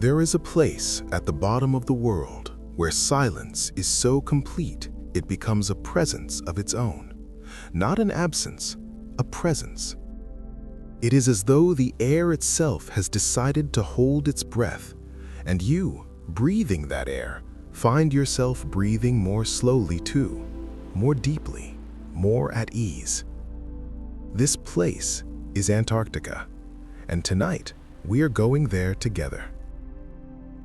There is a place at the bottom of the world where silence is so complete it becomes a presence of its own. Not an absence, a presence. It is as though the air itself has decided to hold its breath, and you, breathing that air, find yourself breathing more slowly too, more deeply, more at ease. This place is Antarctica, and tonight we are going there together.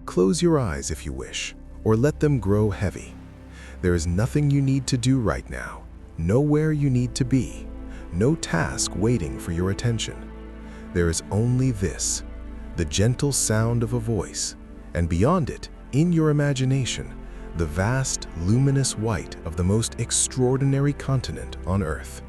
Close your eyes if you wish, or let them grow heavy. There is nothing you need to do right now, nowhere you need to be, no task waiting for your attention. There is only this, the gentle sound of a voice, and beyond it, in your imagination, the vast, luminous white of the most extraordinary continent on Earth.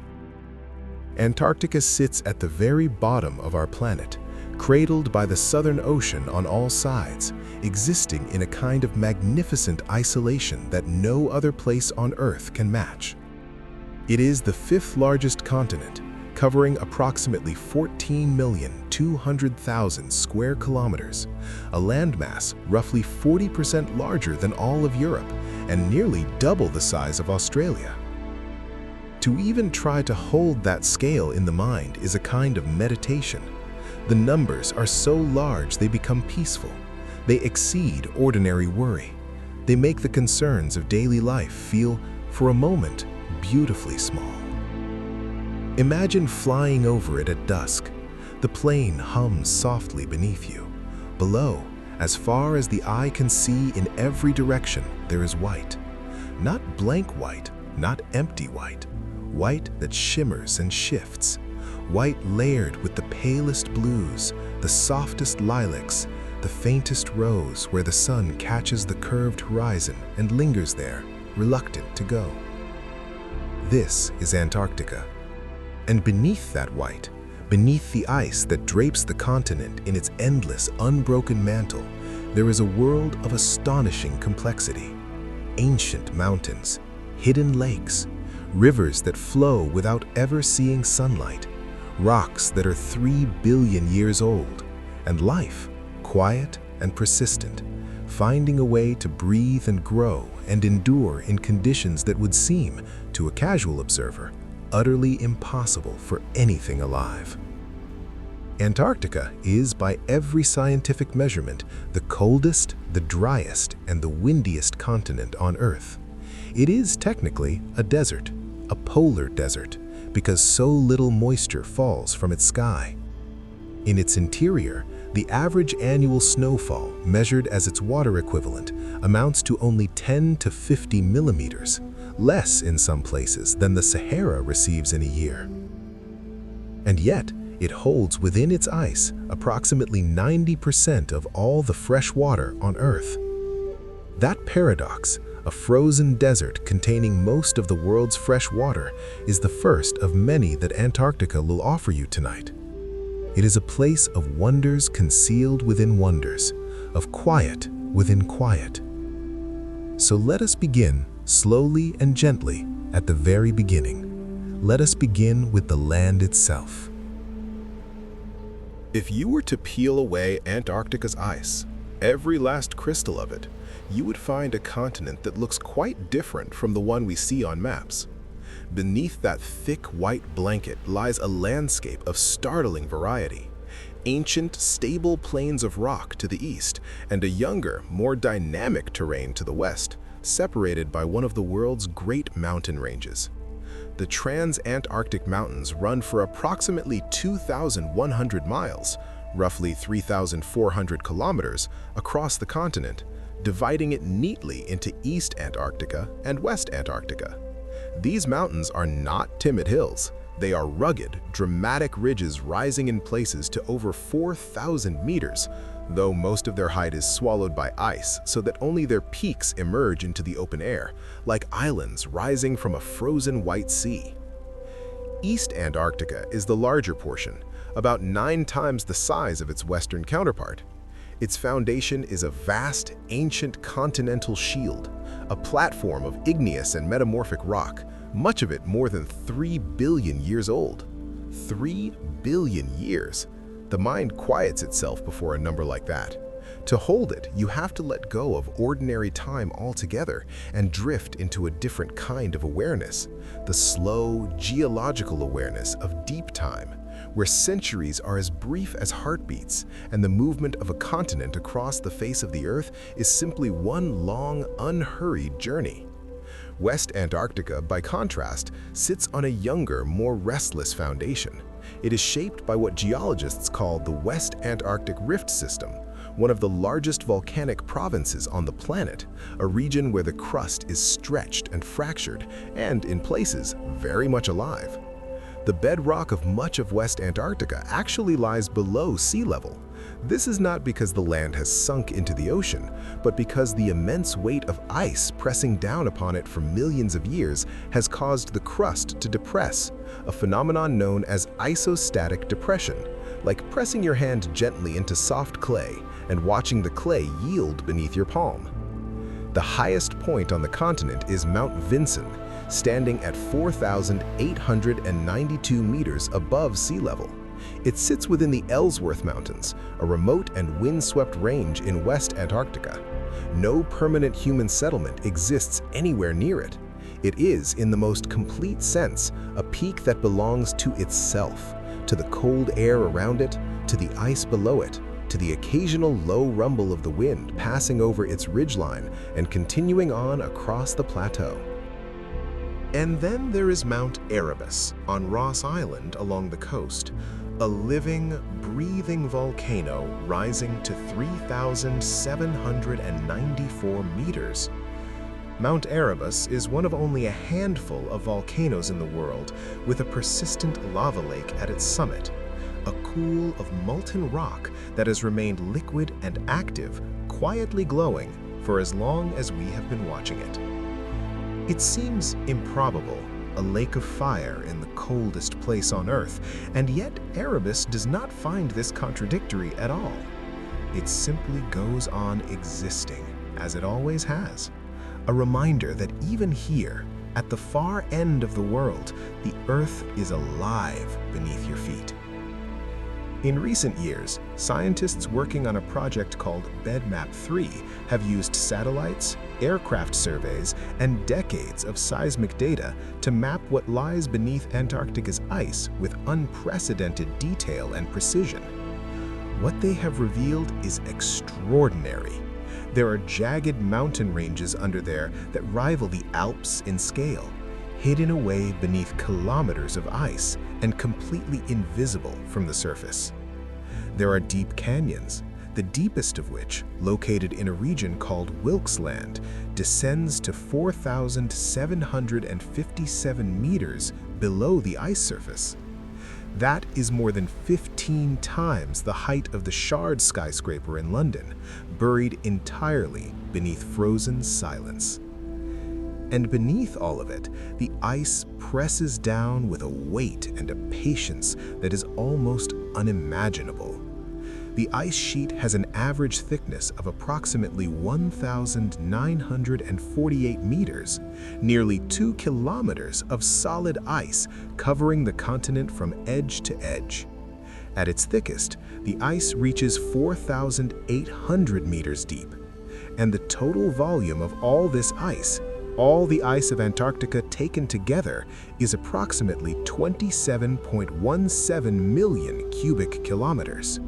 Antarctica sits at the very bottom of our planet, cradled by the Southern Ocean on all sides, existing in a kind of magnificent isolation that no other place on Earth can match. It is the fifth largest continent, covering approximately 14,200,000 square kilometers, a landmass roughly 40% larger than all of Europe and nearly double the size of Australia. To even try to hold that scale in the mind is a kind of meditation. The numbers are so large they become peaceful. They exceed ordinary worry. They make the concerns of daily life feel, for a moment, beautifully small. Imagine flying over it at dusk. The plane hums softly beneath you. Below, as far as the eye can see in every direction, there is white. Not blank white, not empty white. White that shimmers and shifts. White layered with the palest blues, the softest lilacs, the faintest rose where the sun catches the curved horizon and lingers there, reluctant to go. This is Antarctica. And beneath that white, beneath the ice that drapes the continent in its endless, unbroken mantle, there is a world of astonishing complexity. Ancient mountains, hidden lakes, rivers that flow without ever seeing sunlight, rocks that are 3 billion years old, and life, quiet and persistent, finding a way to breathe and grow and endure in conditions that would seem, to a casual observer, utterly impossible for anything alive. Antarctica is, by every scientific measurement, the coldest, the driest, and the windiest continent on Earth. It is technically a desert, a polar desert, because so little moisture falls from its sky. In its interior, the average annual snowfall, measured as its water equivalent, amounts to only 10 to 50 millimeters, less in some places than the Sahara receives in a year. And yet, it holds within its ice approximately 90% of all the fresh water on Earth. That paradox, a frozen desert containing most of the world's fresh water, is the first of many that Antarctica will offer you tonight. It is a place of wonders concealed within wonders, of quiet within quiet. So let us begin, slowly and gently, at the very beginning. Let us begin with the land itself. If you were to peel away Antarctica's ice, every last crystal of it, you would find a continent that looks quite different from the one we see on maps. Beneath that thick white blanket lies a landscape of startling variety. Ancient, stable plains of rock to the east, and a younger, more dynamic terrain to the west, separated by one of the world's great mountain ranges. The Trans-Antarctic Mountains run for approximately 2,100 miles, roughly 3,400 kilometers, across the continent, dividing it neatly into East Antarctica and West Antarctica. These mountains are not timid hills. They are rugged, dramatic ridges rising in places to over 4,000 meters, though most of their height is swallowed by ice so that only their peaks emerge into the open air, like islands rising from a frozen white sea. East Antarctica is the larger portion, about 9 times the size of its western counterpart. Its foundation is a vast, ancient continental shield, a platform of igneous and metamorphic rock, much of it more than 3 billion years old. 3 billion years! The mind quiets itself before a number like that. To hold it, you have to let go of ordinary time altogether and drift into a different kind of awareness, the slow, geological awareness of deep time, where centuries are as brief as heartbeats and the movement of a continent across the face of the Earth is simply one long, unhurried journey. West Antarctica, by contrast, sits on a younger, more restless foundation. It is shaped by what geologists call the West Antarctic Rift System, one of the largest volcanic provinces on the planet, a region where the crust is stretched and fractured, and, in places, very much alive. The bedrock of much of West Antarctica actually lies below sea level. This is not because the land has sunk into the ocean, but because the immense weight of ice pressing down upon it for millions of years has caused the crust to depress, a phenomenon known as isostatic depression, like pressing your hand gently into soft clay and watching the clay yield beneath your palm. The highest point on the continent is Mount Vinson, standing at 4,892 meters above sea level. It sits within the Ellsworth Mountains, a remote and windswept range in West Antarctica. No permanent human settlement exists anywhere near it. It is, in the most complete sense, a peak that belongs to itself, to the cold air around it, to the ice below it, to the occasional low rumble of the wind passing over its ridgeline and continuing on across the plateau. And then there is Mount Erebus on Ross Island along the coast, a living, breathing volcano rising to 3,794 meters. Mount Erebus is one of only a handful of volcanoes in the world with a persistent lava lake at its summit, a pool of molten rock that has remained liquid and active, quietly glowing for as long as we have been watching it. It seems improbable, a lake of fire in the coldest place on Earth, and yet Erebus does not find this contradictory at all. It simply goes on existing, as it always has, a reminder that even here, at the far end of the world, the Earth is alive beneath your feet. In recent years, scientists working on a project called BedMap 3 have used satellites, aircraft surveys, and decades of seismic data to map what lies beneath Antarctica's ice with unprecedented detail and precision. What they have revealed is extraordinary. There are jagged mountain ranges under there that rival the Alps in scale, hidden away beneath kilometers of ice and completely invisible from the surface. There are deep canyons, the deepest of which, located in a region called Wilkes Land, descends to 4,757 meters below the ice surface. That is more than 15 times the height of the Shard skyscraper in London, buried entirely beneath frozen silence. And beneath all of it, the ice presses down with a weight and a patience that is almost unimaginable. The ice sheet has an average thickness of approximately 1,948 meters, nearly 2 kilometers of solid ice covering the continent from edge to edge. At its thickest, the ice reaches 4,800 meters deep, and the total volume of all this ice, all the ice of Antarctica taken together, is approximately 27.17 million cubic kilometers.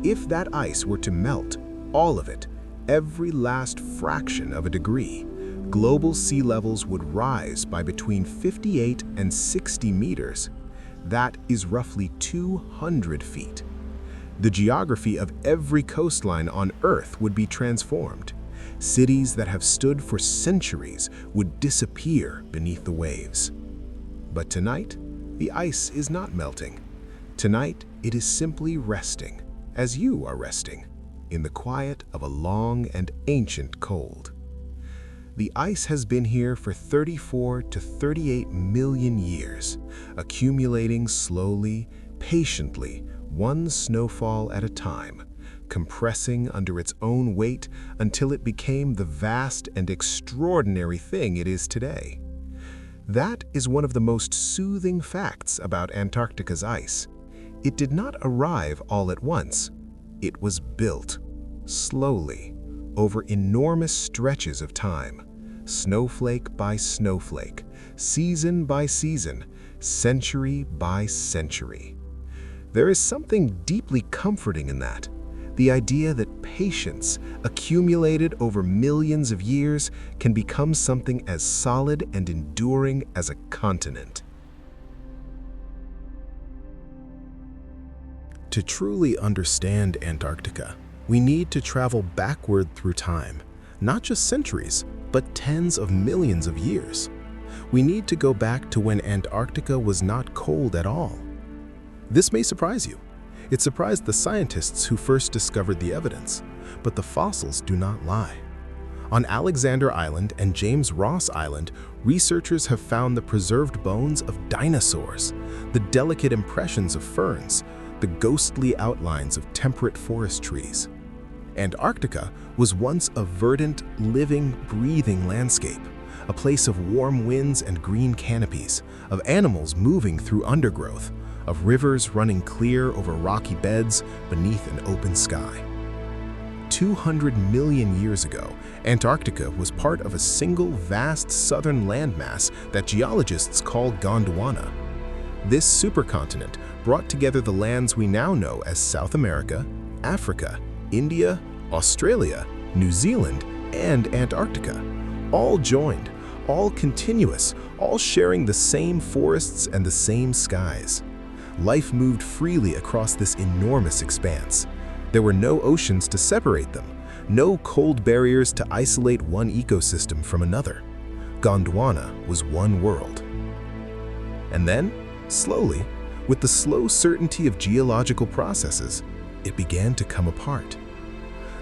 If that ice were to melt, all of it, every last fraction of a degree, global sea levels would rise by between 58 and 60 meters. That is roughly 200 feet. The geography of every coastline on Earth would be transformed. Cities that have stood for centuries would disappear beneath the waves. But tonight, the ice is not melting. Tonight, it is simply resting, as you are resting, in the quiet of a long and ancient cold. The ice has been here for 34 to 38 million years, accumulating slowly, patiently, one snowfall at a time, compressing under its own weight until it became the vast and extraordinary thing it is today. That is one of the most soothing facts about Antarctica's ice. It did not arrive all at once. It was built. slowly, over enormous stretches of time, snowflake by snowflake, season by season, century by century. There is something deeply comforting in that. The idea that patience, accumulated over millions of years, can become something as solid and enduring as a continent. To truly understand Antarctica, we need to travel backward through time, not just centuries, but tens of millions of years. We need to go back to when Antarctica was not cold at all. This may surprise you. It surprised the scientists who first discovered the evidence, but the fossils do not lie. On Alexander Island and James Ross Island, researchers have found the preserved bones of dinosaurs, the delicate impressions of ferns, the ghostly outlines of temperate forest trees. Antarctica was once a verdant, living, breathing landscape, a place of warm winds and green canopies, of animals moving through undergrowth, of rivers running clear over rocky beds beneath an open sky. 200 million years ago, Antarctica was part of a single vast southern landmass that geologists call Gondwana. This supercontinent brought together the lands we now know as South America, Africa, India, Australia, New Zealand, and Antarctica, all joined, all continuous, all sharing the same forests and the same skies. Life moved freely across this enormous expanse. There were no oceans to separate them, no cold barriers to isolate one ecosystem from another. Gondwana was one world. And then, slowly, with the slow certainty of geological processes, it began to come apart.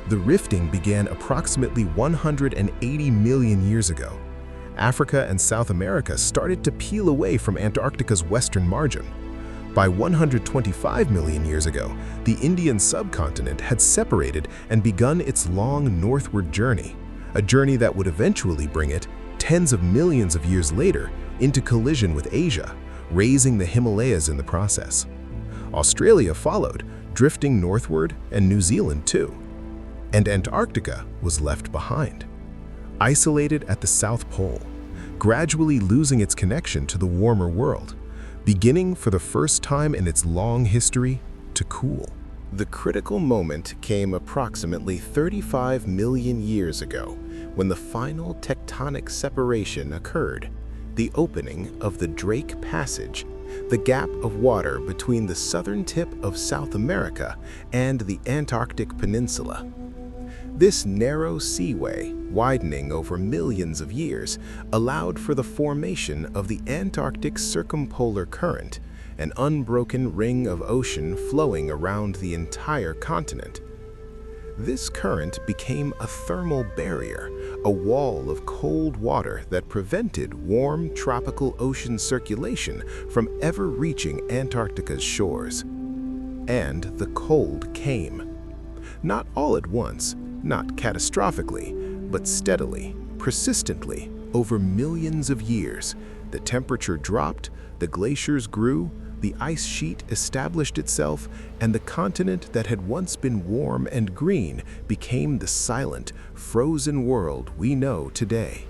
The rifting began approximately 180 million years ago. Africa and South America started to peel away from Antarctica's western margin. By 125 million years ago, the Indian subcontinent had separated and begun its long northward journey, a journey that would eventually bring it, tens of millions of years later, into collision with Asia, raising the Himalayas in the process. Australia followed, drifting northward, and New Zealand too. And Antarctica was left behind, isolated at the South Pole, gradually losing its connection to the warmer world, beginning for the first time in its long history to cool. The critical moment came approximately 35 million years ago, when the final tectonic separation occurred, the opening of the Drake Passage, the gap of water between the southern tip of South America and the Antarctic Peninsula. This narrow seaway, widening over millions of years, allowed for the formation of the Antarctic Circumpolar Current, an unbroken ring of ocean flowing around the entire continent. This current became a thermal barrier, a wall of cold water that prevented warm tropical ocean circulation from ever reaching Antarctica's shores. And the cold came. Not all at once, not catastrophically, but steadily, persistently, over millions of years. The temperature dropped, the glaciers grew, the ice sheet established itself, and the continent that had once been warm and green became the silent, frozen world we know today.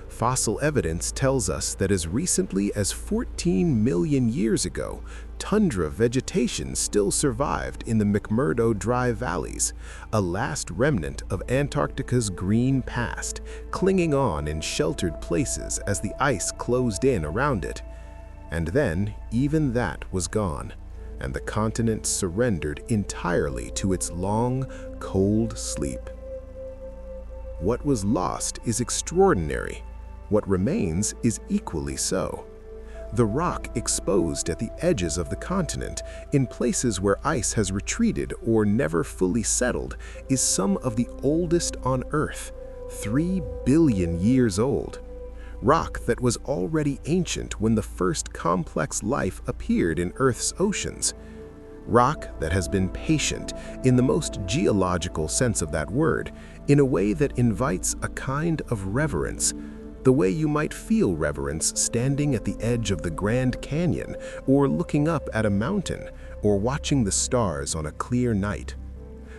Fossil evidence tells us that as recently as 14 million years ago, tundra vegetation still survived in the McMurdo Dry Valleys, a last remnant of Antarctica's green past, clinging on in sheltered places as the ice closed in around it. And then, even that was gone, and the continent surrendered entirely to its long, cold sleep. What was lost is extraordinary. What remains is equally so. The rock exposed at the edges of the continent, in places where ice has retreated or never fully settled, is some of the oldest on Earth, 3 billion years old. Rock that was already ancient when the first complex life appeared in Earth's oceans. Rock that has been patient, in the most geological sense of that word, in a way that invites a kind of reverence, the way you might feel reverence standing at the edge of the Grand Canyon, or looking up at a mountain, or watching the stars on a clear night.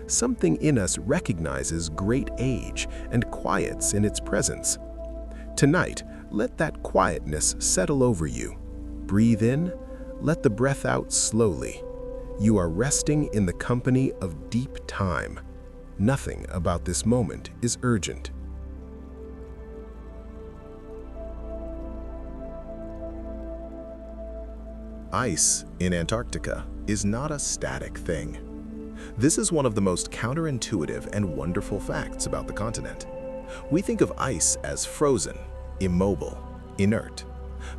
something in us recognizes great age and quiets in its presence. Tonight, let that quietness settle over you. Breathe in, let the breath out slowly. You are resting in the company of deep time. Nothing about this moment is urgent. Ice in Antarctica is not a static thing. This is one of the most counterintuitive and wonderful facts about the continent. We think of ice as frozen, immobile, inert.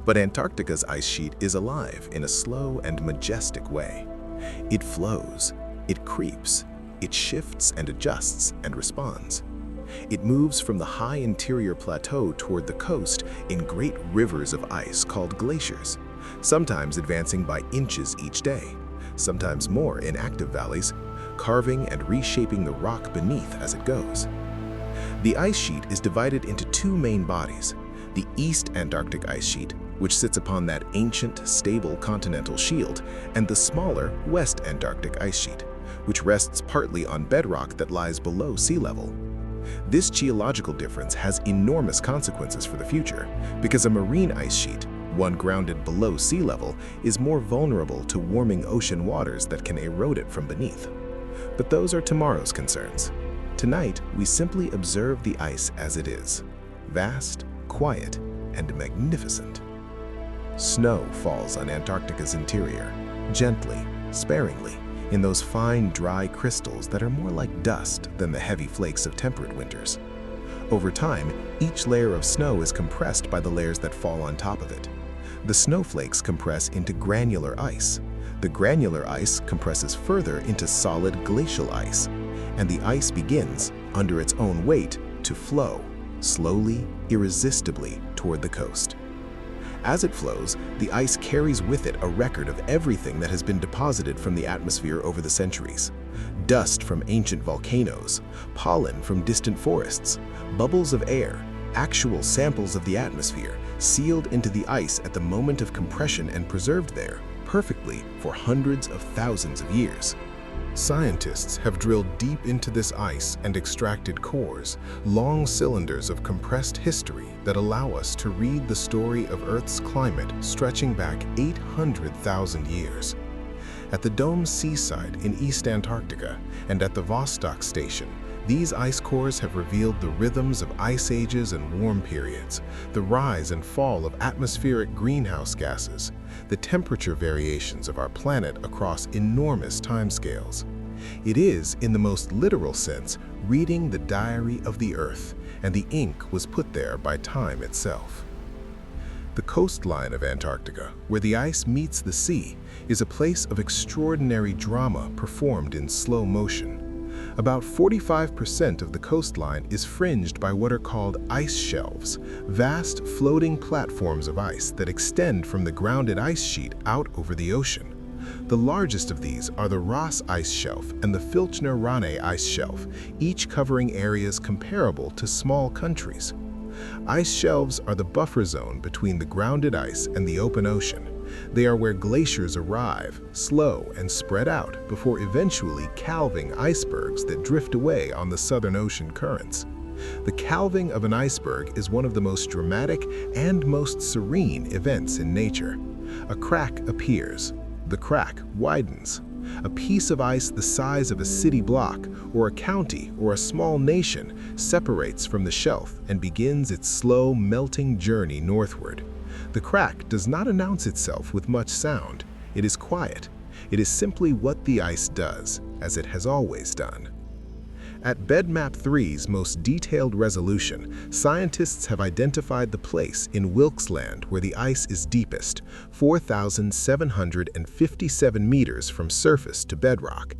But Antarctica's ice sheet is alive in a slow and majestic way. It flows, it creeps, it shifts and adjusts and responds. It moves from the high interior plateau toward the coast in great rivers of ice called glaciers, sometimes advancing by inches each day, sometimes more in active valleys, carving and reshaping the rock beneath as it goes. The ice sheet is divided into two main bodies: the East Antarctic ice sheet, which sits upon that ancient, stable continental shield, and the smaller West Antarctic ice sheet, which rests partly on bedrock that lies below sea level. This geological difference has enormous consequences for the future, because a marine ice sheet, one grounded below sea level, is more vulnerable to warming ocean waters that can erode it from beneath. But those are tomorrow's concerns. Tonight, we simply observe the ice as it is: vast, quiet, and magnificent. Snow falls on Antarctica's interior, gently, sparingly, in those fine, dry crystals that are more like dust than the heavy flakes of temperate winters. Over time, each layer of snow is compressed by the layers that fall on top of it. The snowflakes compress into granular ice. The granular ice compresses further into solid glacial ice, and the ice begins, under its own weight, to flow, slowly, irresistibly, toward the coast. As it flows, the ice carries with it a record of everything that has been deposited from the atmosphere over the centuries: dust from ancient volcanoes, pollen from distant forests, bubbles of air, actual samples of the atmosphere, sealed into the ice at the moment of compression and preserved there, perfectly, for hundreds of thousands of years. Scientists have drilled deep into this ice and extracted cores, long cylinders of compressed history that allow us to read the story of Earth's climate stretching back 800,000 years. At the Dome Seaside in East Antarctica and at the Vostok Station, these ice cores have revealed the rhythms of ice ages and warm periods, the rise and fall of atmospheric greenhouse gases, the temperature variations of our planet across enormous timescales. It is, in the most literal sense, reading the diary of the Earth, and the ink was put there by time itself. The coastline of Antarctica, where the ice meets the sea, is a place of extraordinary drama performed in slow motion. About 45% of the coastline is fringed by what are called ice shelves, vast floating platforms of ice that extend from the grounded ice sheet out over the ocean. The largest of these are the Ross Ice Shelf and the Filchner-Ronne Ice Shelf, each covering areas comparable to small countries. Ice shelves are the buffer zone between the grounded ice and the open ocean. They are where glaciers arrive, slow and spread out before eventually calving icebergs that drift away on the Southern Ocean currents. The calving of an iceberg is one of the most dramatic and most serene events in nature. A crack appears. The crack widens. A piece of ice the size of a city block, or a county, or a small nation separates from the shelf and begins its slow melting journey northward. The crack does not announce itself with much sound. It is quiet. It is simply what the ice does, as it has always done. At BedMap 3's most detailed resolution, scientists have identified the place in Wilkes Land where the ice is deepest, 4,757 meters from surface to bedrock.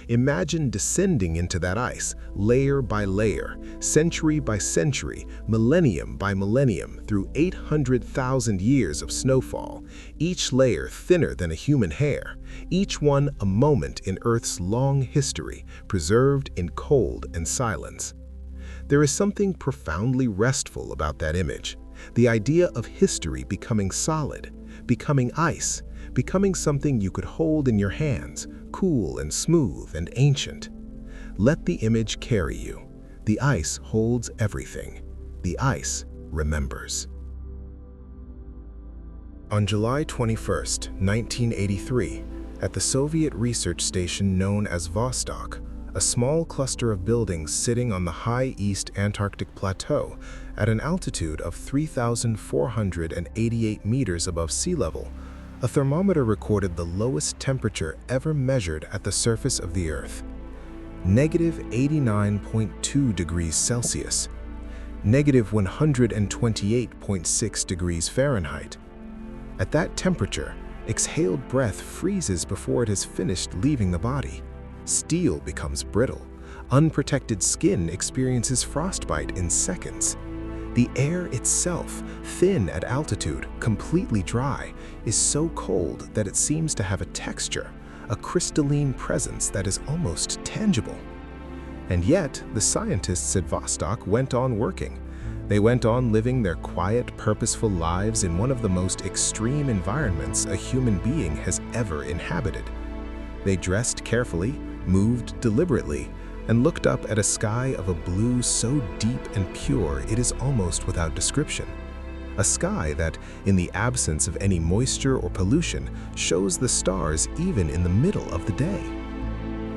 Imagine descending into that ice, layer by layer, century by century, millennium by millennium, through 800,000 years of snowfall, each layer thinner than a human hair, each one a moment in Earth's long history, preserved in cold and silence. There is something profoundly restful about that image, the idea of history becoming solid, becoming ice, becoming something you could hold in your hands, cool and smooth and ancient. Let the image carry you. The ice holds everything. The ice remembers. On July 21, 1983, at the Soviet research station known as Vostok, a small cluster of buildings sitting on the high East Antarctic Plateau at an altitude of 3,488 meters above sea level, a thermometer recorded the lowest temperature ever measured at the surface of the Earth. -89.2 degrees Celsius, -128.6 degrees Fahrenheit. At that temperature, exhaled breath freezes before it has finished leaving the body. Steel becomes brittle. Unprotected skin experiences frostbite in seconds. The air itself, thin at altitude, completely dry, is so cold that it seems to have a texture, a crystalline presence that is almost tangible. And yet, the scientists at Vostok went on working. They went on living their quiet, purposeful lives in one of the most extreme environments a human being has ever inhabited. They dressed carefully, moved deliberately, and looked up at a sky of a blue so deep and pure it is almost without description. A sky that, in the absence of any moisture or pollution, shows the stars even in the middle of the day.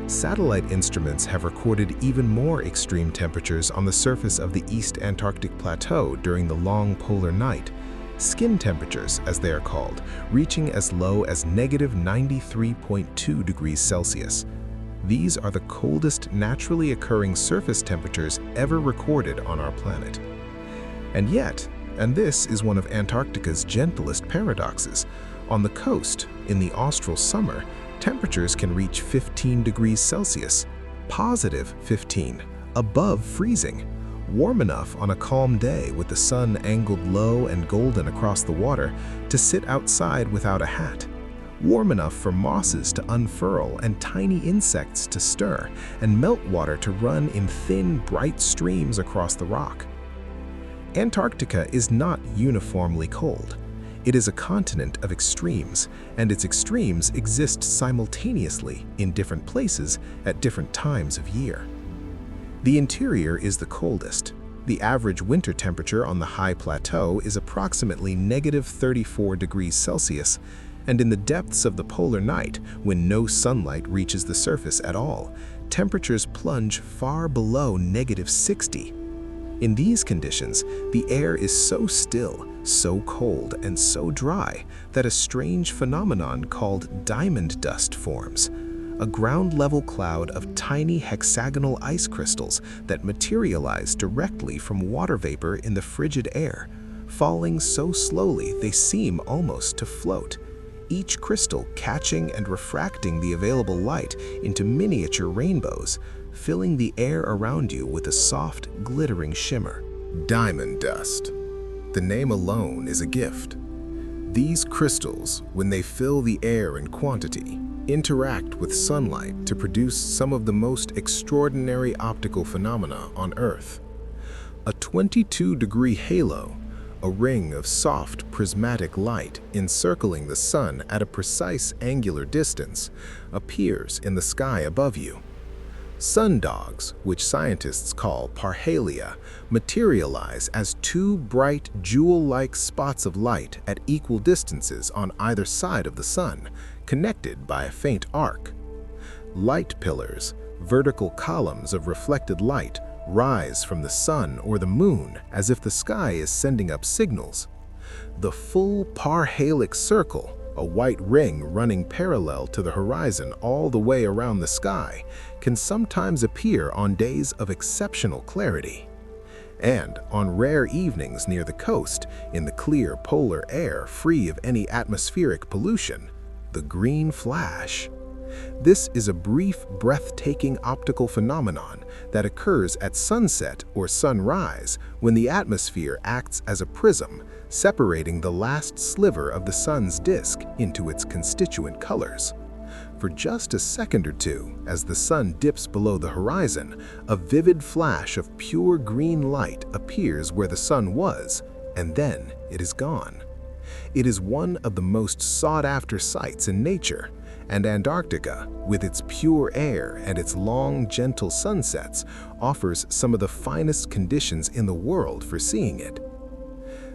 Satellite instruments have recorded even more extreme temperatures on the surface of the East Antarctic Plateau during the long polar night, skin temperatures, as they are called, reaching as low as -93.2 degrees Celsius. These are the coldest naturally occurring surface temperatures ever recorded on our planet. And yet, and this is one of Antarctica's gentlest paradoxes, on the coast, in the austral summer, temperatures can reach 15 degrees Celsius, +15, above freezing, warm enough on a calm day with the sun angled low and golden across the water to sit outside without a hat, warm enough for mosses to unfurl and tiny insects to stir and meltwater to run in thin, bright streams across the rock. Antarctica is not uniformly cold. It is a continent of extremes, and its extremes exist simultaneously in different places at different times of year. The interior is the coldest. The average winter temperature on the high plateau is approximately -34 degrees Celsius, and in the depths of the polar night, when no sunlight reaches the surface at all, temperatures plunge far below -60. In these conditions, the air is so still, so cold, and so dry that a strange phenomenon called diamond dust forms, a ground-level cloud of tiny hexagonal ice crystals that materialize directly from water vapor in the frigid air, falling so slowly they seem almost to float, each crystal catching and refracting the available light into miniature rainbows, filling the air around you with a soft, glittering shimmer. Diamond dust. The name alone is a gift. These crystals, when they fill the air in quantity, interact with sunlight to produce some of the most extraordinary optical phenomena on Earth. A 22-degree halo, a ring of soft prismatic light encircling the sun at a precise angular distance, appears in the sky above you. Sundogs, which scientists call parhelia, materialize as two bright jewel-like spots of light at equal distances on either side of the sun, connected by a faint arc. Light pillars, vertical columns of reflected light, rise from the sun or the moon as if the sky is sending up signals. The full parhelic circle, a white ring running parallel to the horizon all the way around the sky, can sometimes appear on days of exceptional clarity. And on rare evenings near the coast, in the clear polar air free of any atmospheric pollution, the green flash. This is a brief, breathtaking optical phenomenon that occurs at sunset or sunrise when the atmosphere acts as a prism, separating the last sliver of the sun's disk into its constituent colors. For just a second or two, as the sun dips below the horizon, a vivid flash of pure green light appears where the sun was, and then it is gone. It is one of the most sought-after sights in nature, And Antarctica, with its pure air and its long, gentle sunsets, offers some of the finest conditions in the world for seeing it.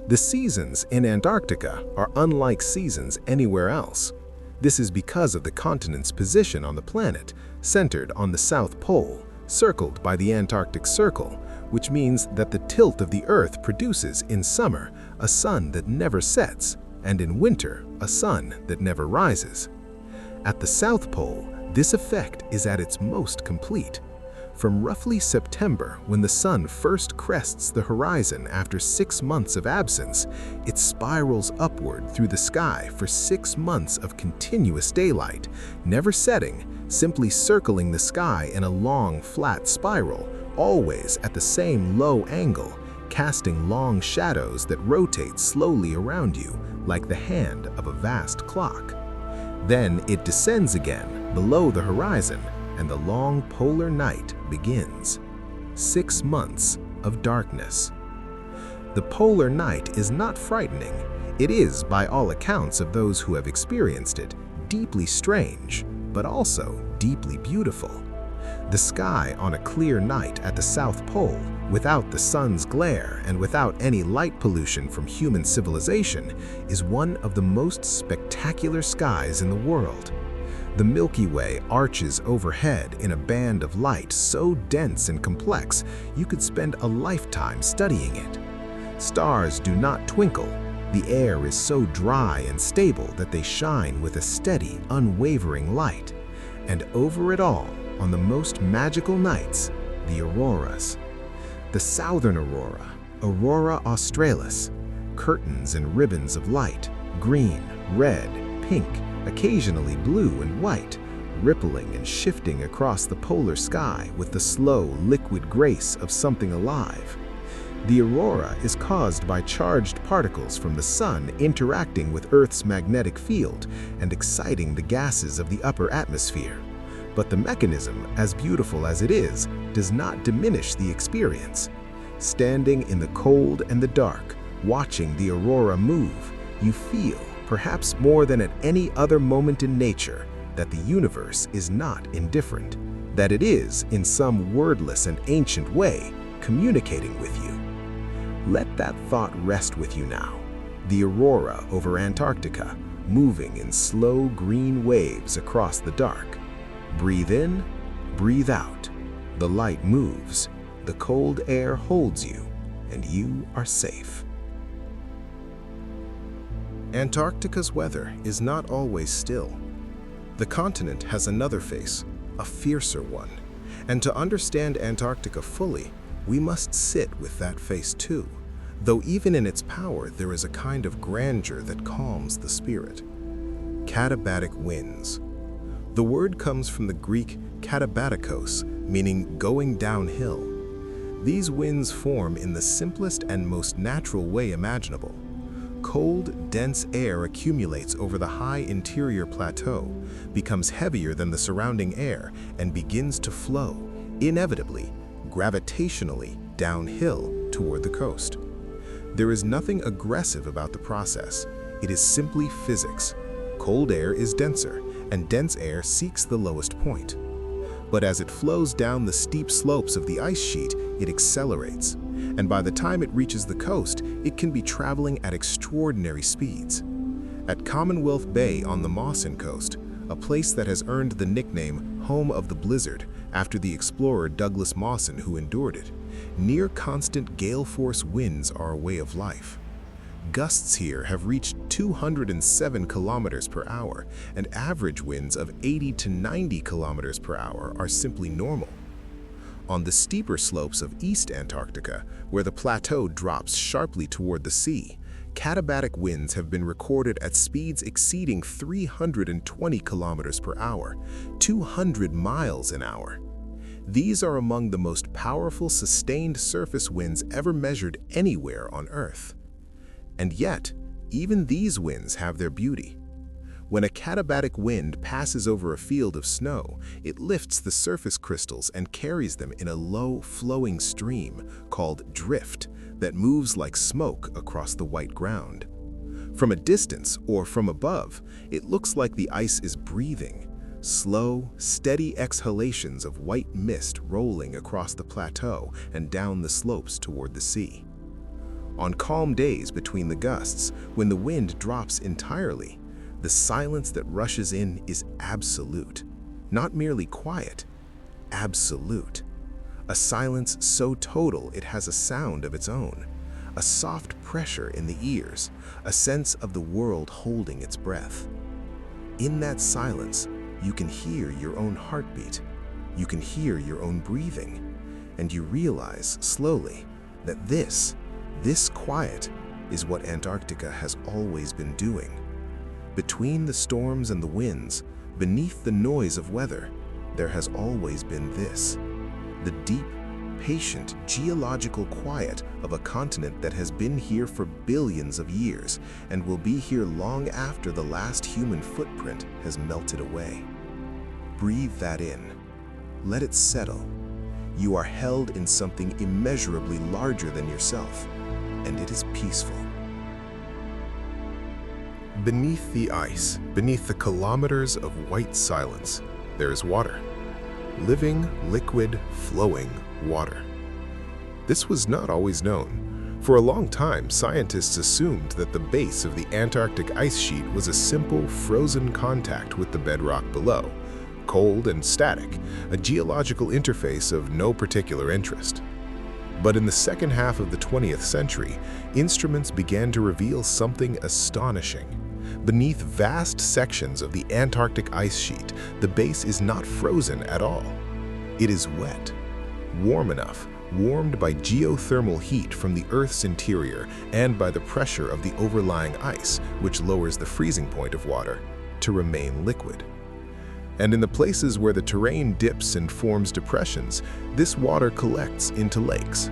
The seasons in Antarctica are unlike seasons anywhere else. This is because of the continent's position on the planet, centered on the South Pole, circled by the Antarctic Circle, which means that the tilt of the Earth produces in summer a sun that never sets, and in winter a sun that never rises. At the South Pole, this effect is at its most complete. From roughly September, when the sun first crests the horizon after 6 months of absence, it spirals upward through the sky for 6 months of continuous daylight, never setting, simply circling the sky in a long, flat spiral, always at the same low angle, casting long shadows that rotate slowly around you, like the hand of a vast clock. Then it descends again below the horizon, and the long polar night begins. 6 months of darkness. The polar night is not frightening. It is, by all accounts of those who have experienced it, deeply strange, but also deeply beautiful. The sky on a clear night at the South Pole, without the sun's glare and without any light pollution from human civilization, is one of the most spectacular skies in the world. The Milky Way arches overhead in a band of light so dense and complex you could spend a lifetime studying it. Stars do not twinkle. The air is so dry and stable that they shine with a steady, unwavering light. And over it all, on the most magical nights, the auroras. The southern aurora, Aurora australis, curtains and ribbons of light, green, red, pink, occasionally blue and white, rippling and shifting across the polar sky with the slow, liquid grace of something alive. The aurora is caused by charged particles from the sun interacting with Earth's magnetic field and exciting the gases of the upper atmosphere. But the mechanism, as beautiful as it is, does not diminish the experience. Standing in the cold and the dark, watching the aurora move, you feel, perhaps more than at any other moment in nature, that the universe is not indifferent, that it is, in some wordless and ancient way, communicating with you. Let that thought rest with you now. The aurora over Antarctica, moving in slow green waves across the dark. Breathe in, breathe out. The light moves, the cold air holds you, and you are safe. Antarctica's weather is not always still. The continent has another face, a fiercer one. And to understand Antarctica fully, we must sit with that face too. Though even in its power, there is a kind of grandeur that calms the spirit. Katabatic winds. The word comes from the Greek katabatikos, meaning going downhill. These winds form in the simplest and most natural way imaginable. Cold, dense air accumulates over the high interior plateau, becomes heavier than the surrounding air, and begins to flow, inevitably, gravitationally, downhill toward the coast. There is nothing aggressive about the process. It is simply physics. Cold air is denser, and dense air seeks the lowest point. But as it flows down the steep slopes of the ice sheet, it accelerates, and by the time it reaches the coast, it can be traveling at extraordinary speeds. At Commonwealth Bay on the Mawson Coast, a place that has earned the nickname Home of the Blizzard after the explorer Douglas Mawson who endured it, near constant gale-force winds are a way of life. Gusts here have reached 207 kilometers per hour, and average winds of 80 to 90 kilometers per hour are simply normal. On the steeper slopes of East Antarctica, where the plateau drops sharply toward the sea, katabatic winds have been recorded at speeds exceeding 320 kilometers per hour, 200 miles an hour. These are among the most powerful sustained surface winds ever measured anywhere on Earth. And yet, even these winds have their beauty. When a katabatic wind passes over a field of snow, it lifts the surface crystals and carries them in a low, flowing stream called drift that moves like smoke across the white ground. From a distance or from above, it looks like the ice is breathing, slow, steady exhalations of white mist rolling across the plateau and down the slopes toward the sea. On calm days between the gusts, when the wind drops entirely, the silence that rushes in is absolute. Not merely quiet, absolute. A silence so total it has a sound of its own, a soft pressure in the ears, a sense of the world holding its breath. In that silence, you can hear your own heartbeat, you can hear your own breathing, and you realize slowly that this quiet is what Antarctica has always been doing. Between the storms and the winds, beneath the noise of weather, there has always been this, the deep, patient geological quiet of a continent that has been here for billions of years and will be here long after the last human footprint has melted away. Breathe that in. Let it settle. You are held in something immeasurably larger than yourself, and it is peaceful. Beneath the ice, beneath the kilometers of white silence, there is water. Living, liquid, flowing water. This was not always known. For a long time, scientists assumed that the base of the Antarctic ice sheet was a simple, frozen contact with the bedrock below, cold and static, a geological interface of no particular interest. But in the second half of the 20th century, instruments began to reveal something astonishing. Beneath vast sections of the Antarctic ice sheet, the base is not frozen at all. It is wet, warm enough, warmed by geothermal heat from the Earth's interior and by the pressure of the overlying ice, which lowers the freezing point of water, to remain liquid. And in the places where the terrain dips and forms depressions, this water collects into lakes.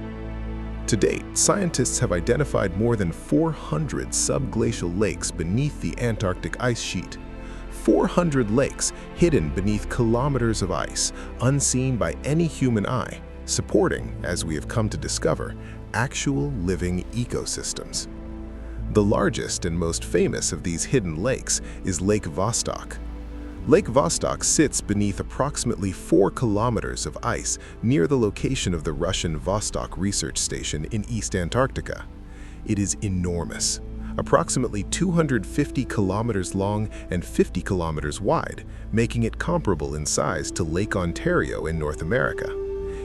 To date, scientists have identified more than 400 subglacial lakes beneath the Antarctic ice sheet. 400 lakes hidden beneath kilometers of ice, unseen by any human eye, supporting, as we have come to discover, actual living ecosystems. The largest and most famous of these hidden lakes is Lake Vostok. Lake Vostok sits beneath approximately 4 kilometers of ice near the location of the Russian Vostok Research Station in East Antarctica. It is enormous, approximately 250 kilometers long and 50 kilometers wide, making it comparable in size to Lake Ontario in North America.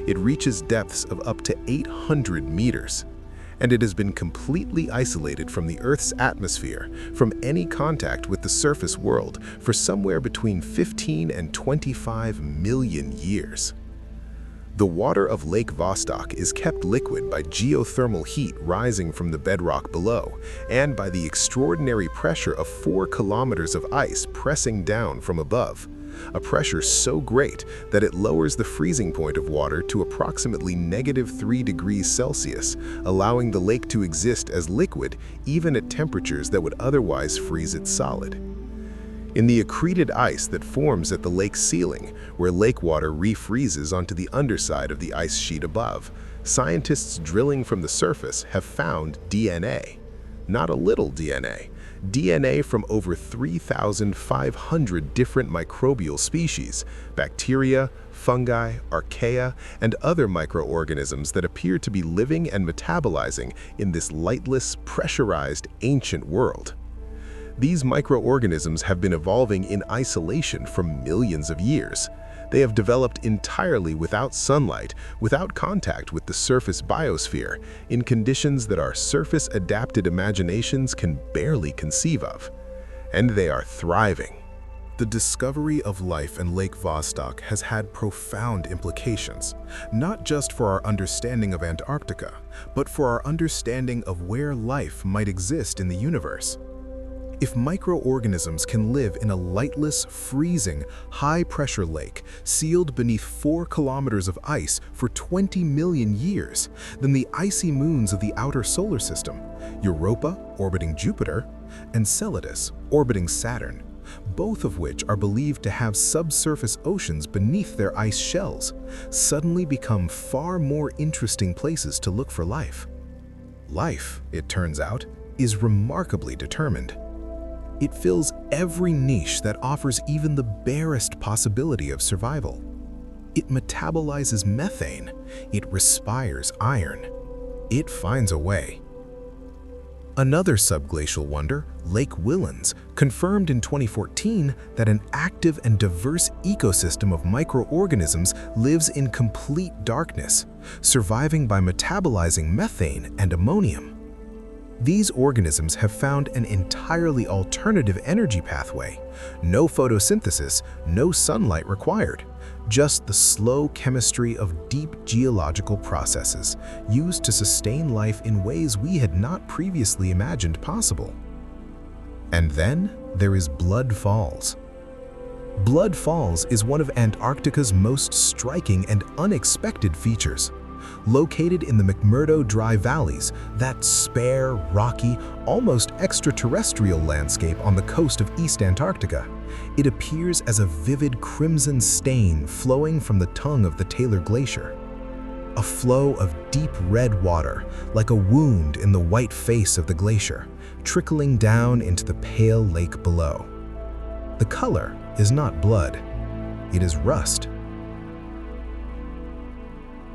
It reaches depths of up to 800 meters. And it has been completely isolated from the Earth's atmosphere, from any contact with the surface world, for somewhere between 15 and 25 million years. The water of Lake Vostok is kept liquid by geothermal heat rising from the bedrock below, and by the extraordinary pressure of 4 kilometers of ice pressing down from above. A pressure so great that it lowers the freezing point of water to approximately -3 degrees Celsius, allowing the lake to exist as liquid even at temperatures that would otherwise freeze it solid. In the accreted ice that forms at the lake's ceiling, where lake water refreezes onto the underside of the ice sheet above, scientists drilling from the surface have found DNA. Not a little DNA. DNA from over 3,500 different microbial species, bacteria, fungi, archaea, and other microorganisms that appear to be living and metabolizing in this lightless, pressurized, ancient world. These microorganisms have been evolving in isolation for millions of years. They have developed entirely without sunlight, without contact with the surface biosphere, in conditions that our surface-adapted imaginations can barely conceive of. And they are thriving. The discovery of life in Lake Vostok has had profound implications, not just for our understanding of Antarctica, but for our understanding of where life might exist in the universe. If microorganisms can live in a lightless, freezing, high-pressure lake sealed beneath 4 kilometers of ice for 20 million years, then the icy moons of the outer solar system, Europa orbiting Jupiter, and Enceladus orbiting Saturn, both of which are believed to have subsurface oceans beneath their ice shells, suddenly become far more interesting places to look for life. Life, it turns out, is remarkably determined. It fills every niche that offers even the barest possibility of survival. It metabolizes methane. It respires iron. It finds a way. Another subglacial wonder, Lake Whillans, confirmed in 2014 that an active and diverse ecosystem of microorganisms lives in complete darkness, surviving by metabolizing methane and ammonium. These organisms have found an entirely alternative energy pathway. No photosynthesis, no sunlight required. Just the slow chemistry of deep geological processes used to sustain life in ways we had not previously imagined possible. And then there is Blood Falls. Blood Falls is one of Antarctica's most striking and unexpected features. Located in the McMurdo Dry Valleys, that spare, rocky, almost extraterrestrial landscape on the coast of East Antarctica, it appears as a vivid crimson stain flowing from the tongue of the Taylor Glacier. A flow of deep red water, like a wound in the white face of the glacier, trickling down into the pale lake below. The color is not blood, it is rust.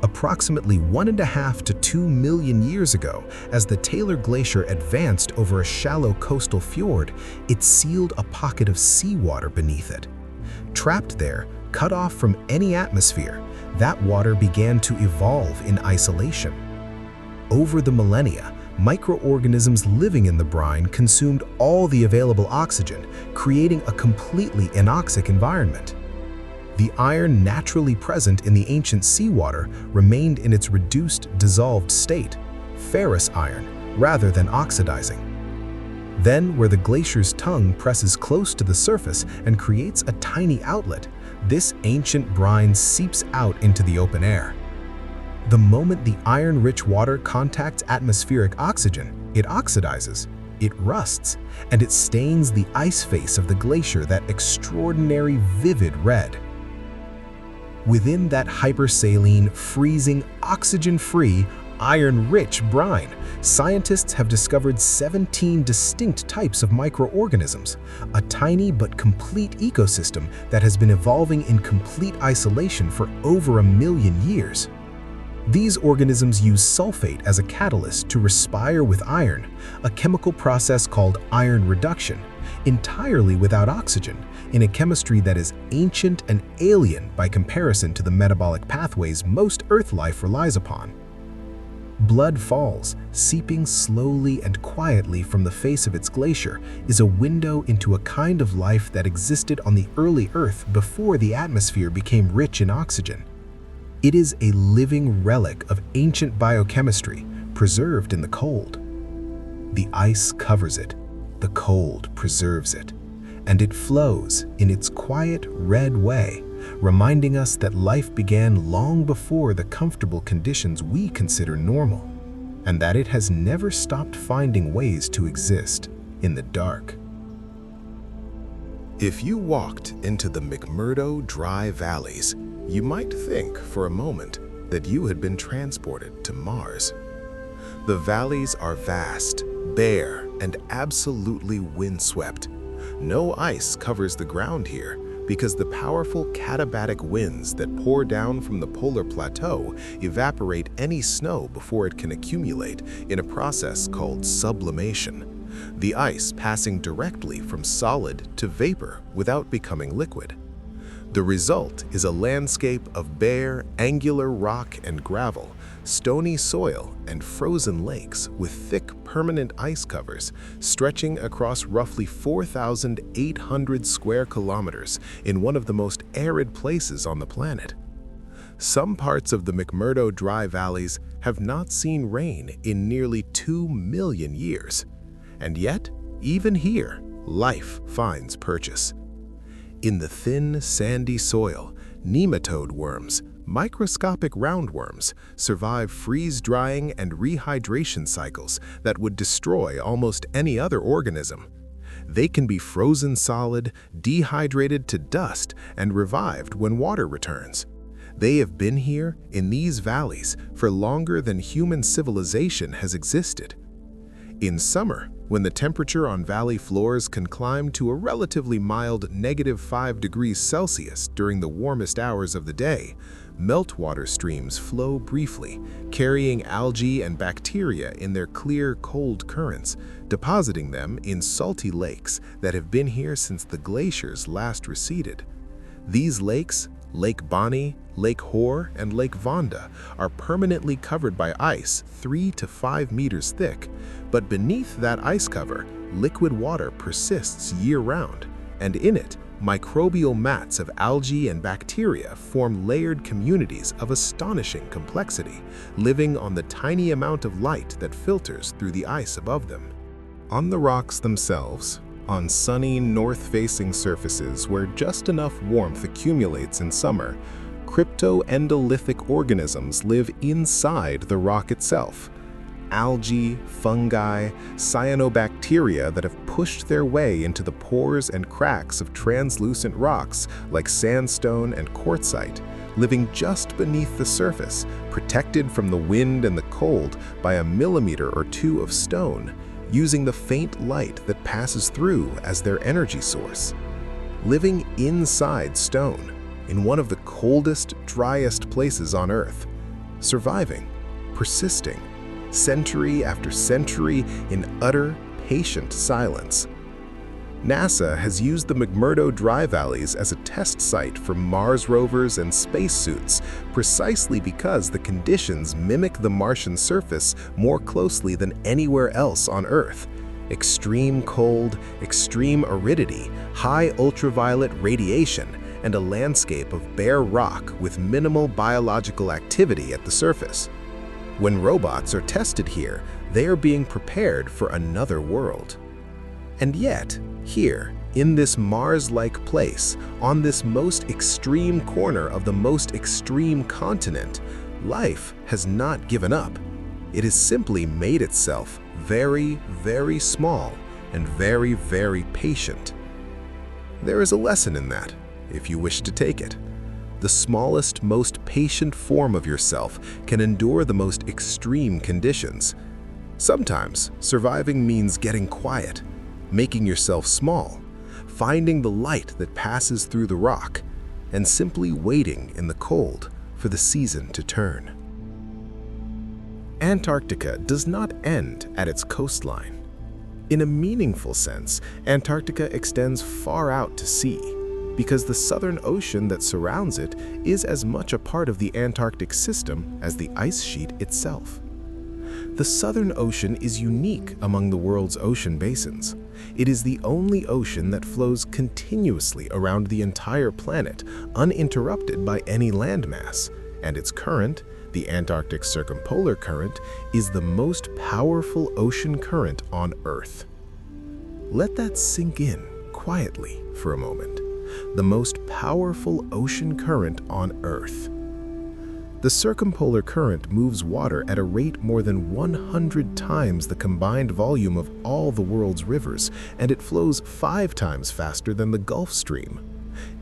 Approximately 1.5 to 2 million years ago, as the Taylor Glacier advanced over a shallow coastal fjord, it sealed a pocket of seawater beneath it. Trapped there, cut off from any atmosphere, that water began to evolve in isolation. Over the millennia, microorganisms living in the brine consumed all the available oxygen, creating a completely anoxic environment. The iron naturally present in the ancient seawater remained in its reduced, dissolved state, ferrous iron, rather than oxidizing. Then, where the glacier's tongue presses close to the surface and creates a tiny outlet, this ancient brine seeps out into the open air. The moment the iron-rich water contacts atmospheric oxygen, it oxidizes, it rusts, and it stains the ice face of the glacier that extraordinary vivid red. Within that hypersaline, freezing, oxygen-free, iron-rich brine, scientists have discovered 17 distinct types of microorganisms, a tiny but complete ecosystem that has been evolving in complete isolation for over 1 million years. These organisms use sulfate as a catalyst to respire with iron, a chemical process called iron reduction, entirely without oxygen, in a chemistry that is ancient and alien by comparison to the metabolic pathways most Earth life relies upon. Blood Falls, seeping slowly and quietly from the face of its glacier, is a window into a kind of life that existed on the early Earth before the atmosphere became rich in oxygen. It is a living relic of ancient biochemistry, preserved in the cold. The ice covers it, the cold preserves it, and it flows in its quiet red way, reminding us that life began long before the comfortable conditions we consider normal, and that it has never stopped finding ways to exist in the dark. If you walked into the McMurdo Dry Valleys, you might think for a moment that you had been transported to Mars. The valleys are vast, bare, and absolutely windswept. No ice covers the ground here because the powerful katabatic winds that pour down from the polar plateau evaporate any snow before it can accumulate in a process called sublimation, the ice passing directly from solid to vapor without becoming liquid. The result is a landscape of bare, angular rock and gravel, stony soil, and frozen lakes with thick, permanent ice covers stretching across roughly 4,800 square kilometers in one of the most arid places on the planet. Some parts of the McMurdo Dry Valleys have not seen rain in nearly 2 million years. And yet, even here, life finds purchase. In the thin, sandy soil, nematode worms, microscopic roundworms, survive freeze-drying and rehydration cycles that would destroy almost any other organism. They can be frozen solid, dehydrated to dust, and revived when water returns. They have been here, in these valleys, for longer than human civilization has existed. In summer, when the temperature on valley floors can climb to a relatively mild -5 degrees Celsius during the warmest hours of the day, meltwater streams flow briefly, carrying algae and bacteria in their clear, cold currents, depositing them in salty lakes that have been here since the glaciers last receded. These lakes, Lake Bonney, Lake Hoare, and Lake Vonda, are permanently covered by ice 3 to 5 meters thick, but beneath that ice cover, liquid water persists year-round, and in it, microbial mats of algae and bacteria form layered communities of astonishing complexity, living on the tiny amount of light that filters through the ice above them. On the rocks themselves, on sunny, north-facing surfaces where just enough warmth accumulates in summer, cryptoendolithic organisms live inside the rock itself. Algae, fungi, cyanobacteria that have pushed their way into the pores and cracks of translucent rocks like sandstone and quartzite, living just beneath the surface, protected from the wind and the cold by a millimeter or two of stone, using the faint light that passes through as their energy source. Living inside stone, in one of the coldest, driest places on Earth, surviving, persisting, century after century in utter, patient silence. NASA has used the McMurdo Dry Valleys as a test site for Mars rovers and spacesuits precisely because the conditions mimic the Martian surface more closely than anywhere else on Earth. Extreme cold, extreme aridity, high ultraviolet radiation, and a landscape of bare rock with minimal biological activity at the surface. When robots are tested here, they are being prepared for another world. And yet, here, in this Mars-like place, on this most extreme corner of the most extreme continent, life has not given up. It has simply made itself very, very small and very, very patient. There is a lesson in that, if you wish to take it. The smallest, most patient form of yourself can endure the most extreme conditions. Sometimes, surviving means getting quiet, making yourself small, finding the light that passes through the rock, and simply waiting in the cold for the season to turn. Antarctica does not end at its coastline. In a meaningful sense, Antarctica extends far out to sea, because the Southern Ocean that surrounds it is as much a part of the Antarctic system as the ice sheet itself. The Southern Ocean is unique among the world's ocean basins. It is the only ocean that flows continuously around the entire planet, uninterrupted by any landmass, and its current, the Antarctic Circumpolar Current, is the most powerful ocean current on Earth. Let that sink in quietly for a moment. The most powerful ocean current on Earth. The circumpolar current moves water at a rate more than 100 times the combined volume of all the world's rivers, and it flows 5 times faster than the Gulf Stream.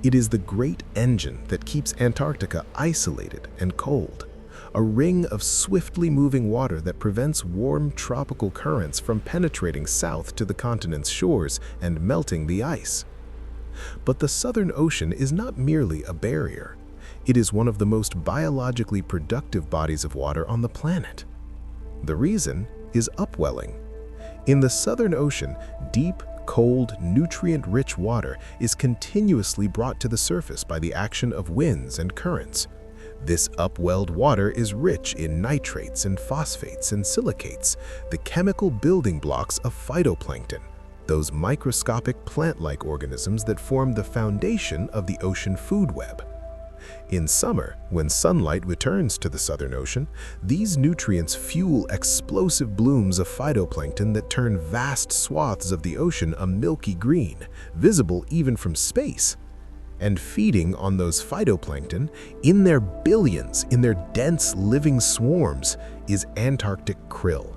It is the great engine that keeps Antarctica isolated and cold, a ring of swiftly moving water that prevents warm tropical currents from penetrating south to the continent's shores and melting the ice. But the Southern Ocean is not merely a barrier. It is one of the most biologically productive bodies of water on the planet. The reason is upwelling. In the Southern Ocean, deep, cold, nutrient-rich water is continuously brought to the surface by the action of winds and currents. This upwelled water is rich in nitrates and phosphates and silicates, the chemical building blocks of phytoplankton, those microscopic plant-like organisms that form the foundation of the ocean food web. In summer, when sunlight returns to the Southern Ocean, these nutrients fuel explosive blooms of phytoplankton that turn vast swaths of the ocean a milky green, visible even from space. And feeding on those phytoplankton, in their billions, in their dense living swarms, is Antarctic krill.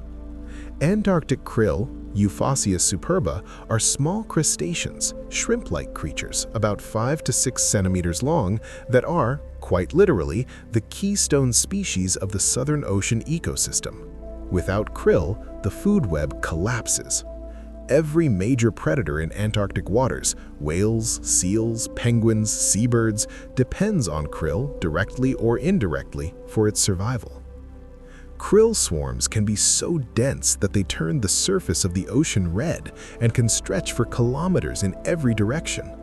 Antarctic krill, Euphausia superba, are small crustaceans, shrimp-like creatures about 5 to 6 centimeters long that are, quite literally, the keystone species of the Southern Ocean ecosystem. Without krill, the food web collapses. Every major predator in Antarctic waters, whales, seals, penguins, seabirds, depends on krill, directly or indirectly, for its survival. Krill swarms can be so dense that they turn the surface of the ocean red and can stretch for kilometers in every direction.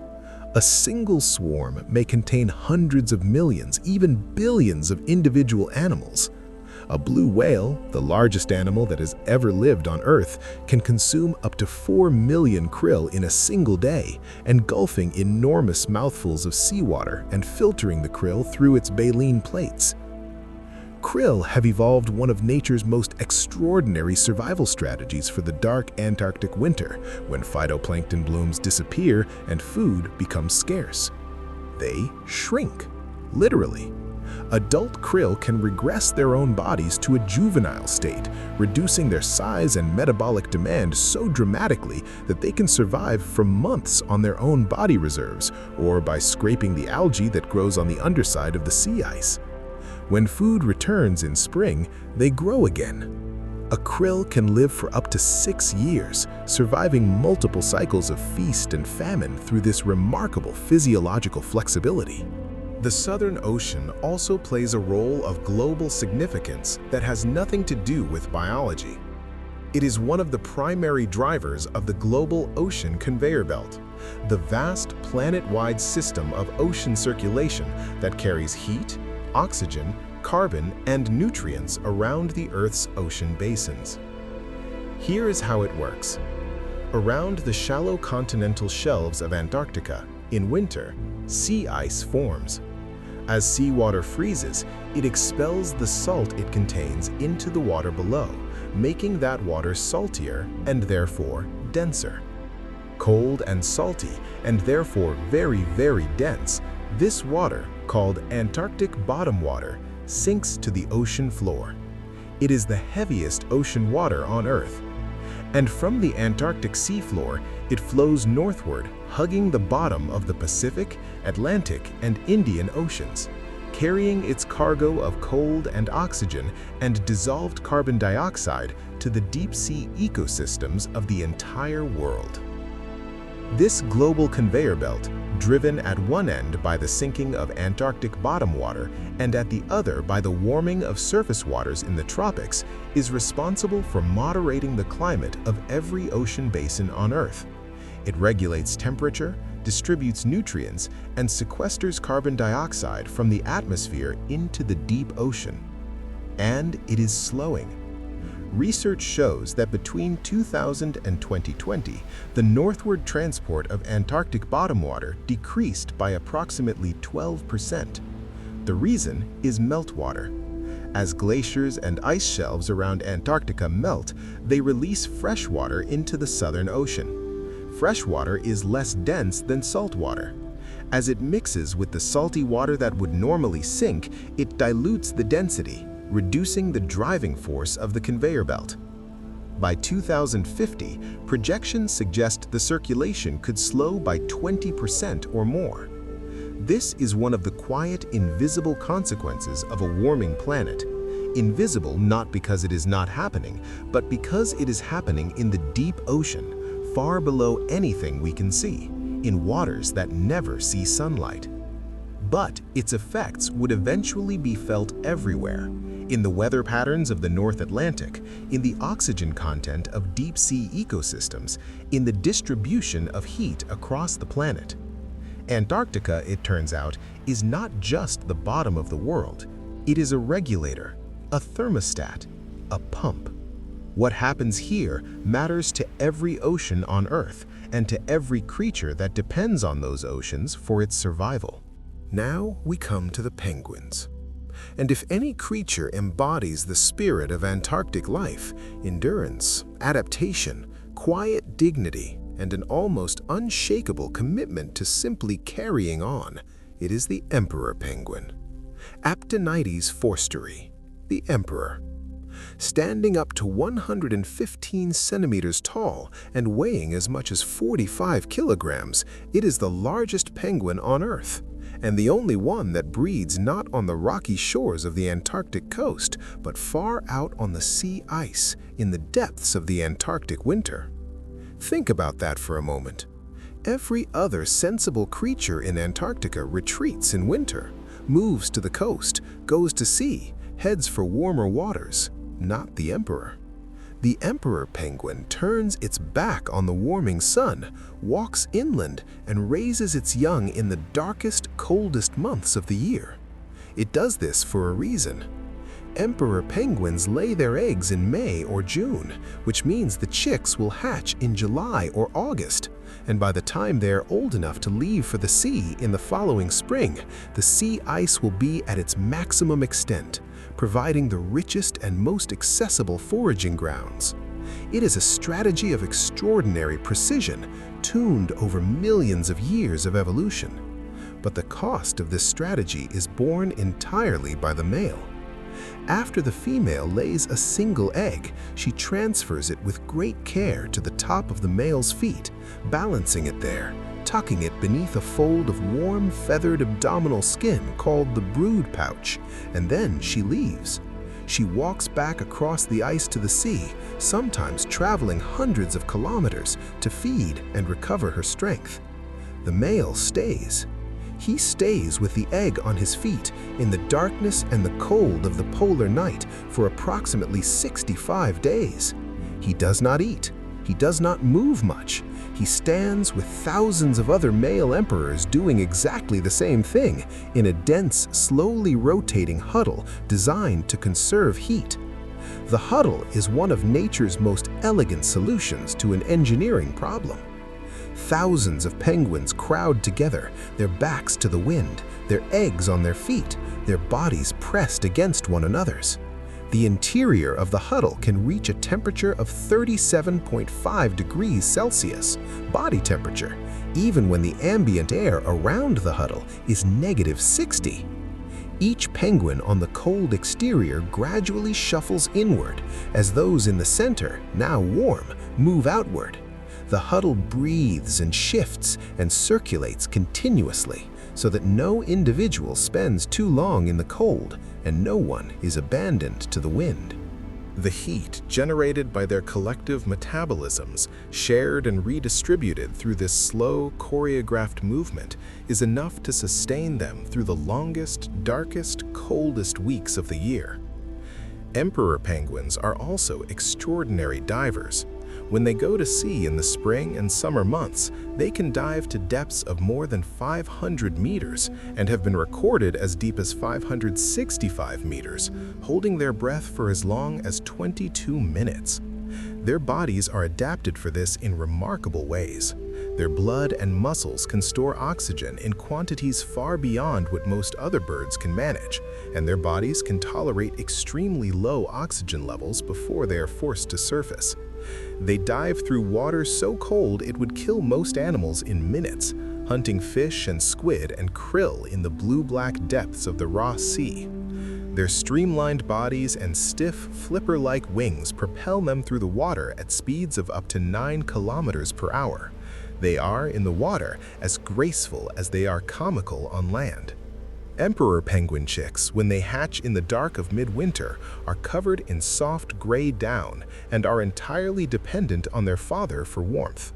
A single swarm may contain hundreds of millions, even billions of individual animals. A blue whale, the largest animal that has ever lived on Earth, can consume up to 4 million krill in a single day, engulfing enormous mouthfuls of seawater and filtering the krill through its baleen plates. Krill have evolved one of nature's most extraordinary survival strategies for the dark Antarctic winter, when phytoplankton blooms disappear and food becomes scarce. They shrink, literally. Adult krill can regress their own bodies to a juvenile state, reducing their size and metabolic demand so dramatically that they can survive for months on their own body reserves or by scraping the algae that grows on the underside of the sea ice. When food returns in spring, they grow again. A krill can live for up to 6 years, surviving multiple cycles of feast and famine through this remarkable physiological flexibility. The Southern Ocean also plays a role of global significance that has nothing to do with biology. It is one of the primary drivers of the global ocean conveyor belt, the vast planet-wide system of ocean circulation that carries heat, oxygen, carbon, and nutrients around the Earth's ocean basins. Here is how it works. Around the shallow continental shelves of Antarctica, in winter, sea ice forms. As seawater freezes, it expels the salt it contains into the water below, making that water saltier and therefore denser. Cold and salty, and therefore very, very dense, this water, called Antarctic bottom water, sinks to the ocean floor. It is the heaviest ocean water on Earth. And from the Antarctic seafloor, it flows northward, hugging the bottom of the Pacific, Atlantic, and Indian Oceans, carrying its cargo of cold and oxygen and dissolved carbon dioxide to the deep-sea ecosystems of the entire world. This global conveyor belt, driven at one end by the sinking of Antarctic bottom water and at the other by the warming of surface waters in the tropics, is responsible for moderating the climate of every ocean basin on Earth. It regulates temperature, distributes nutrients, and sequesters carbon dioxide from the atmosphere into the deep ocean. And it is slowing. Research shows that between 2000 and 2020, the northward transport of Antarctic bottom water decreased by approximately 12%. The reason is meltwater. As glaciers and ice shelves around Antarctica melt, they release fresh water into the Southern Ocean. Fresh water is less dense than salt water. As it mixes with the salty water that would normally sink, it dilutes the density, reducing the driving force of the conveyor belt. By 2050, projections suggest the circulation could slow by 20% or more. This is one of the quiet, invisible consequences of a warming planet. Invisible not because it is not happening, but because it is happening in the deep ocean, far below anything we can see, in waters that never see sunlight. But its effects would eventually be felt everywhere, in the weather patterns of the North Atlantic, in the oxygen content of deep-sea ecosystems, in the distribution of heat across the planet. Antarctica, it turns out, is not just the bottom of the world. It is a regulator, a thermostat, a pump. What happens here matters to every ocean on Earth and to every creature that depends on those oceans for its survival. Now we come to the penguins. And if any creature embodies the spirit of Antarctic life, endurance, adaptation, quiet dignity, and an almost unshakable commitment to simply carrying on, it is the emperor penguin. Aptenites forsteri, the emperor. Standing up to 115 centimeters tall and weighing as much as 45 kilograms, it is the largest penguin on Earth. and the only one that breeds not on the rocky shores of the Antarctic coast, but far out on the sea ice in the depths of the Antarctic winter. Think about that for a moment. Every other sensible creature in Antarctica retreats in winter, moves to the coast, goes to sea, heads for warmer waters, not the emperor. The emperor penguin turns its back on the warming sun, walks inland, and raises its young in the darkest, coldest months of the year. It does this for a reason. Emperor penguins lay their eggs in May or June, which means the chicks will hatch in July or August, and by the time they're old enough to leave for the sea in the following spring, the sea ice will be at its maximum extent, providing the richest and most accessible foraging grounds. It is a strategy of extraordinary precision, tuned over millions of years of evolution. But the cost of this strategy is borne entirely by the male. After the female lays a single egg, she transfers it with great care to the top of the male's feet, balancing it there, tucking it beneath a fold of warm, feathered abdominal skin called the brood pouch, and then she leaves. She walks back across the ice to the sea, sometimes traveling hundreds of kilometers to feed and recover her strength. The male stays. He stays with the egg on his feet in the darkness and the cold of the polar night for approximately 65 days. He does not eat. He does not move much. He stands with thousands of other male emperors doing exactly the same thing in a dense, slowly rotating huddle designed to conserve heat. The huddle is one of nature's most elegant solutions to an engineering problem. Thousands of penguins crowd together, their backs to the wind, their eggs on their feet, their bodies pressed against one another's. The interior of the huddle can reach a temperature of 37.5 degrees Celsius, body temperature, even when the ambient air around the huddle is -60. Each penguin on the cold exterior gradually shuffles inward as those in the center, now warm, move outward. The huddle breathes and shifts and circulates continuously so that no individual spends too long in the cold and no one is abandoned to the wind. The heat generated by their collective metabolisms, shared and redistributed through this slow, choreographed movement, is enough to sustain them through the longest, darkest, coldest weeks of the year. Emperor penguins are also extraordinary divers. When they go to sea in the spring and summer months, they can dive to depths of more than 500 meters and have been recorded as deep as 565 meters, holding their breath for as long as 22 minutes. Their bodies are adapted for this in remarkable ways. Their blood and muscles can store oxygen in quantities far beyond what most other birds can manage, and their bodies can tolerate extremely low oxygen levels before they are forced to surface. They dive through water so cold it would kill most animals in minutes, hunting fish and squid and krill in the blue-black depths of the Ross Sea. Their streamlined bodies and stiff, flipper-like wings propel them through the water at speeds of up to 9 kilometers per hour. They are, in the water, as graceful as they are comical on land. Emperor penguin chicks, when they hatch in the dark of midwinter, are covered in soft gray down and are entirely dependent on their father for warmth.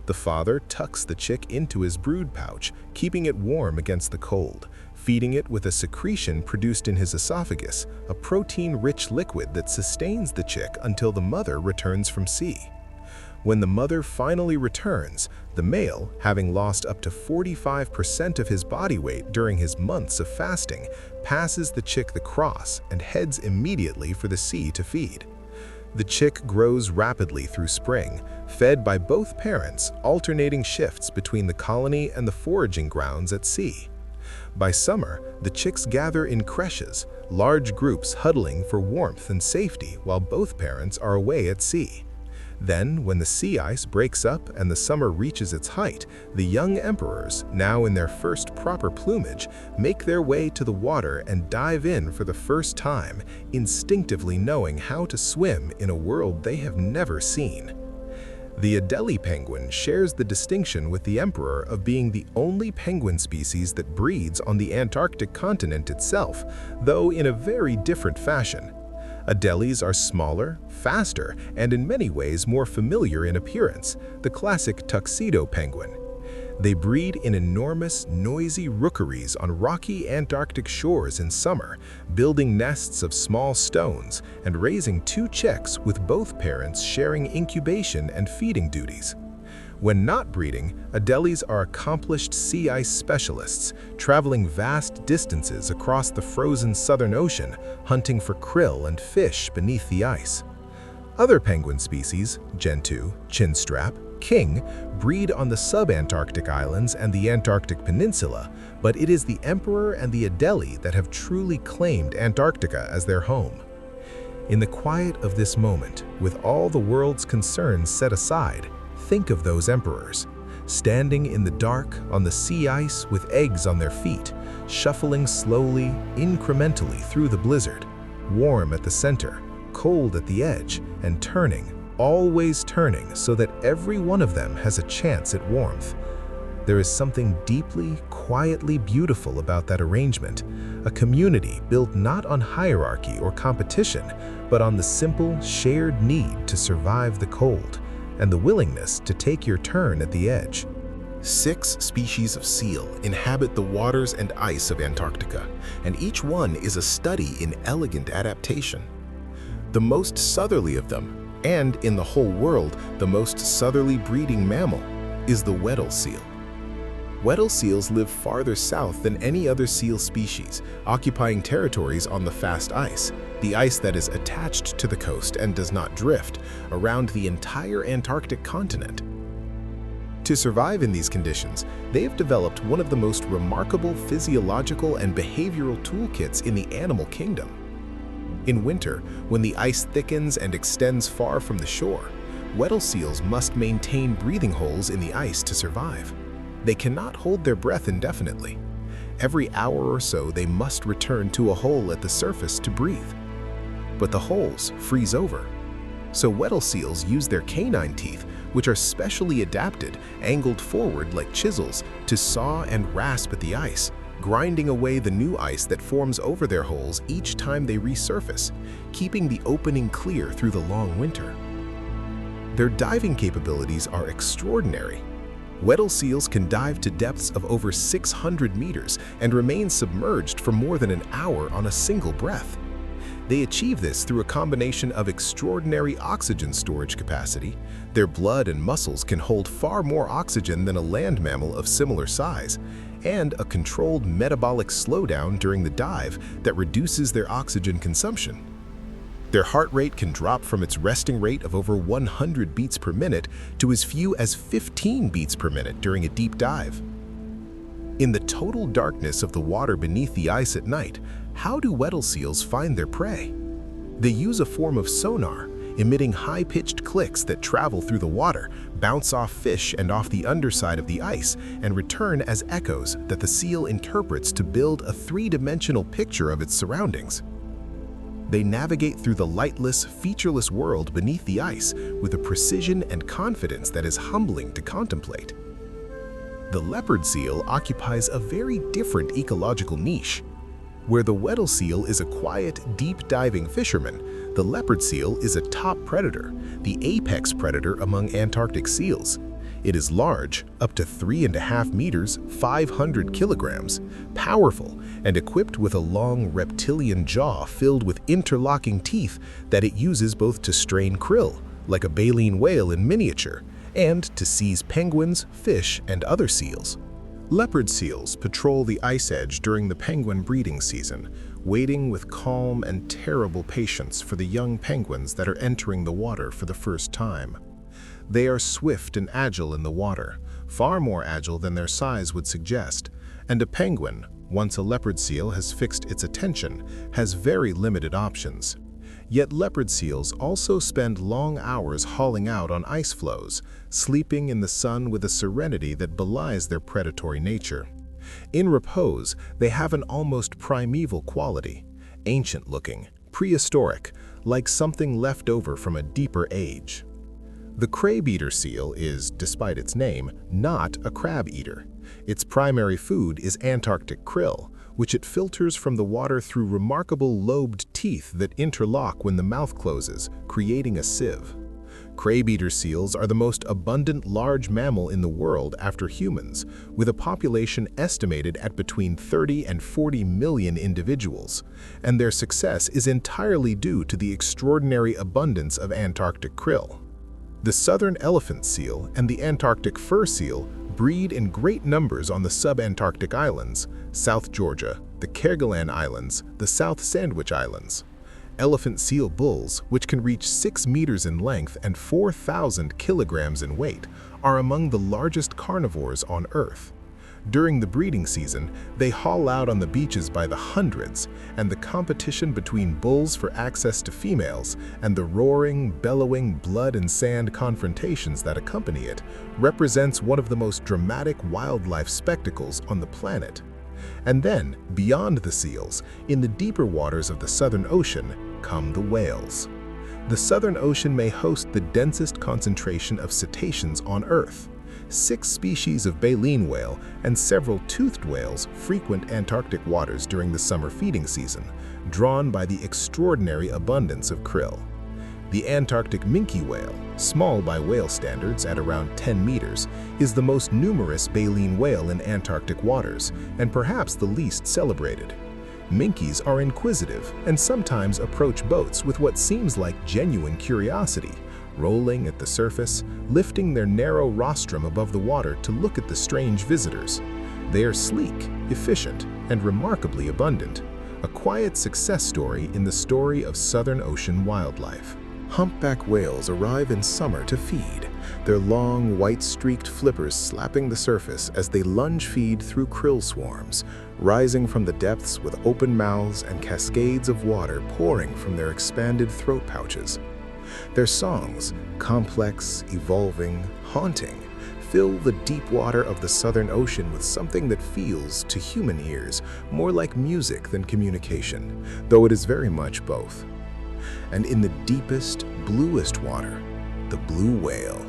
The father tucks the chick into his brood pouch, keeping it warm against the cold, feeding it with a secretion produced in his esophagus, a protein-rich liquid that sustains the chick until the mother returns from sea. When the mother finally returns, the male, having lost up to 45% of his body weight during his months of fasting, passes the chick the cross and heads immediately for the sea to feed. The chick grows rapidly through spring, fed by both parents, alternating shifts between the colony and the foraging grounds at sea. By summer, the chicks gather in creches, large groups huddling for warmth and safety while both parents are away at sea. Then, when the sea ice breaks up and the summer reaches its height, the young emperors, now in their first proper plumage, make their way to the water and dive in for the first time, instinctively knowing how to swim in a world they have never seen. The Adelie penguin shares the distinction with the emperor of being the only penguin species that breeds on the Antarctic continent itself, though in a very different fashion. Adelies are smaller, faster, and in many ways more familiar in appearance, the classic tuxedo penguin. They breed in enormous, noisy rookeries on rocky Antarctic shores in summer, building nests of small stones and raising 2 chicks with both parents sharing incubation and feeding duties. When not breeding, Adelies are accomplished sea ice specialists, traveling vast distances across the frozen Southern Ocean, hunting for krill and fish beneath the ice. Other penguin species, gentoo, chinstrap, king, breed on the sub-Antarctic islands and the Antarctic peninsula, but it is the emperor and the Adelie that have truly claimed Antarctica as their home. In the quiet of this moment, with all the world's concerns set aside, think of those emperors, standing in the dark on the sea ice with eggs on their feet, shuffling slowly, incrementally through the blizzard, warm at the center, cold at the edge, and turning, always turning so that every one of them has a chance at warmth. There is something deeply, quietly beautiful about that arrangement, a community built not on hierarchy or competition, but on the simple, shared need to survive the cold and the willingness to take your turn at the edge. 6 species of seal inhabit the waters and ice of Antarctica, and each one is a study in elegant adaptation. The most southerly of them, and in the whole world, the most southerly breeding mammal, is the Weddell seal. Weddell seals live farther south than any other seal species, occupying territories on the fast ice, the ice that is attached to the coast and does not drift, around the entire Antarctic continent. To survive in these conditions, they have developed one of the most remarkable physiological and behavioral toolkits in the animal kingdom. In winter, when the ice thickens and extends far from the shore, Weddell seals must maintain breathing holes in the ice to survive. They cannot hold their breath indefinitely. Every hour or so, they must return to a hole at the surface to breathe. But the holes freeze over. So Weddell seals use their canine teeth, which are specially adapted, angled forward like chisels, to saw and rasp at the ice, grinding away the new ice that forms over their holes each time they resurface, keeping the opening clear through the long winter. Their diving capabilities are extraordinary. Weddell seals can dive to depths of over 600 meters and remain submerged for more than an hour on a single breath. They achieve this through a combination of extraordinary oxygen storage capacity. Their blood and muscles can hold far more oxygen than a land mammal of similar size, and a controlled metabolic slowdown during the dive that reduces their oxygen consumption. Their heart rate can drop from its resting rate of over 100 beats per minute to as few as 15 beats per minute during a deep dive. In the total darkness of the water beneath the ice at night, how do Weddell seals find their prey? They use a form of sonar, emitting high-pitched clicks that travel through the water, bounce off fish and off the underside of the ice, and return as echoes that the seal interprets to build a 3-dimensional picture of its surroundings. They navigate through the lightless, featureless world beneath the ice with a precision and confidence that is humbling to contemplate. The leopard seal occupies a very different ecological niche. Where the Weddell seal is a quiet, deep-diving fisherman, the leopard seal is a top predator, the apex predator among Antarctic seals. It is large, up to 3.5 meters, 500 kilograms, powerful, and equipped with a long reptilian jaw filled with interlocking teeth that it uses both to strain krill, like a baleen whale in miniature, and to seize penguins, fish, and other seals. Leopard seals patrol the ice edge during the penguin breeding season, waiting with calm and terrible patience for the young penguins that are entering the water for the first time. They are swift and agile in the water, far more agile than their size would suggest, and a penguin, once a leopard seal has fixed its attention, has very limited options. Yet leopard seals also spend long hours hauling out on ice floes, sleeping in the sun with a serenity that belies their predatory nature. In repose, they have an almost primeval quality, ancient-looking, prehistoric, like something left over from a deeper age. The crab-eater seal is, despite its name, not a crab eater. Its primary food is Antarctic krill, which it filters from the water through remarkable lobed teeth that interlock when the mouth closes, creating a sieve. Crab-eater seals are the most abundant large mammal in the world after humans, with a population estimated at between 30 and 40 million individuals, and their success is entirely due to the extraordinary abundance of Antarctic krill. The southern elephant seal and the Antarctic fur seal breed in great numbers on the sub-Antarctic islands, South Georgia, the Kerguelen Islands, the South Sandwich Islands. Elephant seal bulls, which can reach 6 meters in length and 4,000 kilograms in weight, are among the largest carnivores on Earth. During the breeding season, they haul out on the beaches by the hundreds, and the competition between bulls for access to females and the roaring, bellowing, blood and sand confrontations that accompany it represents one of the most dramatic wildlife spectacles on the planet. And then, beyond the seals, in the deeper waters of the Southern Ocean, come the whales. The Southern Ocean may host the densest concentration of cetaceans on Earth. 6 species of baleen whale and several toothed whales frequent Antarctic waters during the summer feeding season, drawn by the extraordinary abundance of krill. The Antarctic minke whale, small by whale standards at around 10 meters, is the most numerous baleen whale in Antarctic waters and perhaps the least celebrated. Minkies are inquisitive and sometimes approach boats with what seems like genuine curiosity, rolling at the surface, lifting their narrow rostrum above the water to look at the strange visitors. They are sleek, efficient, and remarkably abundant, a quiet success story in the story of Southern Ocean wildlife. Humpback whales arrive in summer to feed, their long, white-streaked flippers slapping the surface as they lunge feed through krill swarms, rising from the depths with open mouths and cascades of water pouring from their expanded throat pouches. Their songs, complex, evolving, haunting, fill the deep water of the Southern Ocean with something that feels, to human ears, more like music than communication, though it is very much both. And in the deepest, bluest water, the blue whale,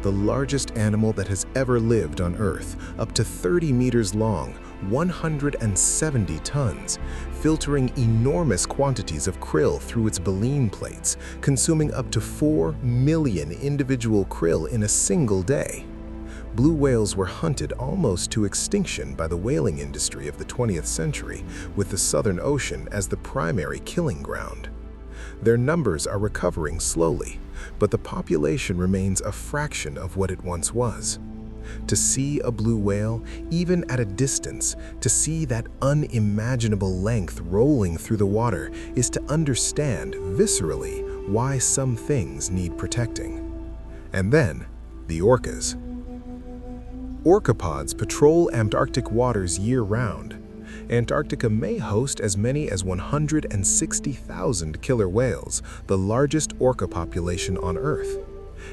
the largest animal that has ever lived on Earth, up to 30 meters long, 170 tons, filtering enormous quantities of krill through its baleen plates, consuming up to 4 million individual krill in a single day. Blue whales were hunted almost to extinction by the whaling industry of the 20th century, with the Southern Ocean as the primary killing ground. Their numbers are recovering slowly, but the population remains a fraction of what it once was. To see a blue whale, even at a distance, to see that unimaginable length rolling through the water, is to understand viscerally why some things need protecting. And then, the orcas. Orcapods patrol Antarctic waters year-round. Antarctica may host as many as 160,000 killer whales, the largest orca population on Earth.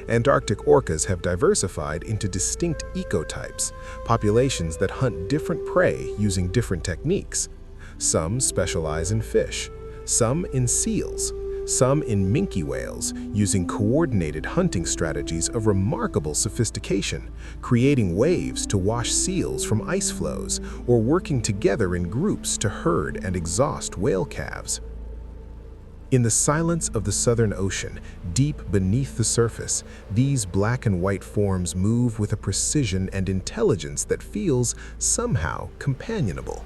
Antarctic orcas have diversified into distinct ecotypes, populations that hunt different prey using different techniques. Some specialize in fish, some in seals, some in minke whales, using coordinated hunting strategies of remarkable sophistication, creating waves to wash seals from ice floes, or working together in groups to herd and exhaust whale calves. In the silence of the Southern Ocean, deep beneath the surface, these black and white forms move with a precision and intelligence that feels somehow companionable,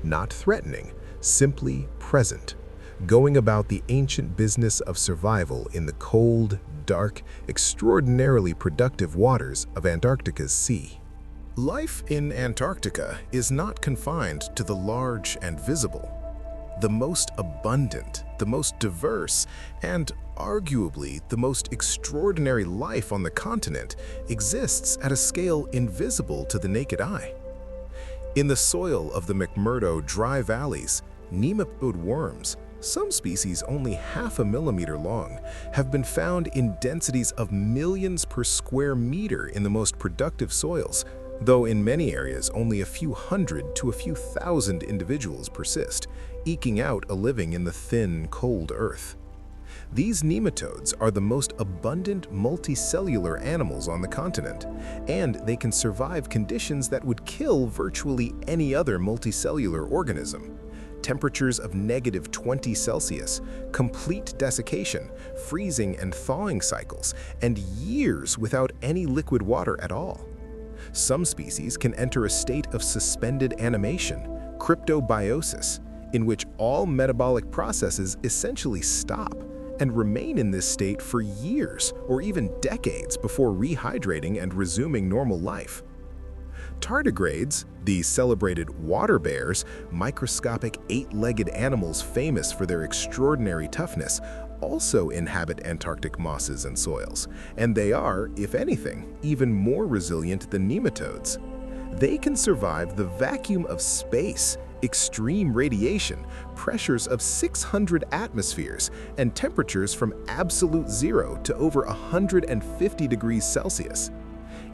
not threatening, simply present, going about the ancient business of survival in the cold, dark, extraordinarily productive waters of Antarctica's sea. Life in Antarctica is not confined to the large and visible. The most abundant, the most diverse, and arguably the most extraordinary life on the continent exists at a scale invisible to the naked eye. In the soil of the McMurdo dry valleys, nematode worms, some species only half a millimeter long, have been found in densities of millions per square meter in the most productive soils, though in many areas only a few hundred to a few thousand individuals persist, eking out a living in the thin, cold earth. These nematodes are the most abundant multicellular animals on the continent, and they can survive conditions that would kill virtually any other multicellular organism. Temperatures of -20 Celsius, complete desiccation, freezing and thawing cycles, and years without any liquid water at all. Some species can enter a state of suspended animation, cryptobiosis, in which all metabolic processes essentially stop and remain in this state for years or even decades before rehydrating and resuming normal life. Tardigrades, the celebrated water bears, microscopic eight-legged animals famous for their extraordinary toughness, also inhabit Antarctic mosses and soils, and they are, if anything, even more resilient than nematodes. They can survive the vacuum of space, extreme radiation, pressures of 600 atmospheres, and temperatures from absolute zero to over 150 degrees Celsius.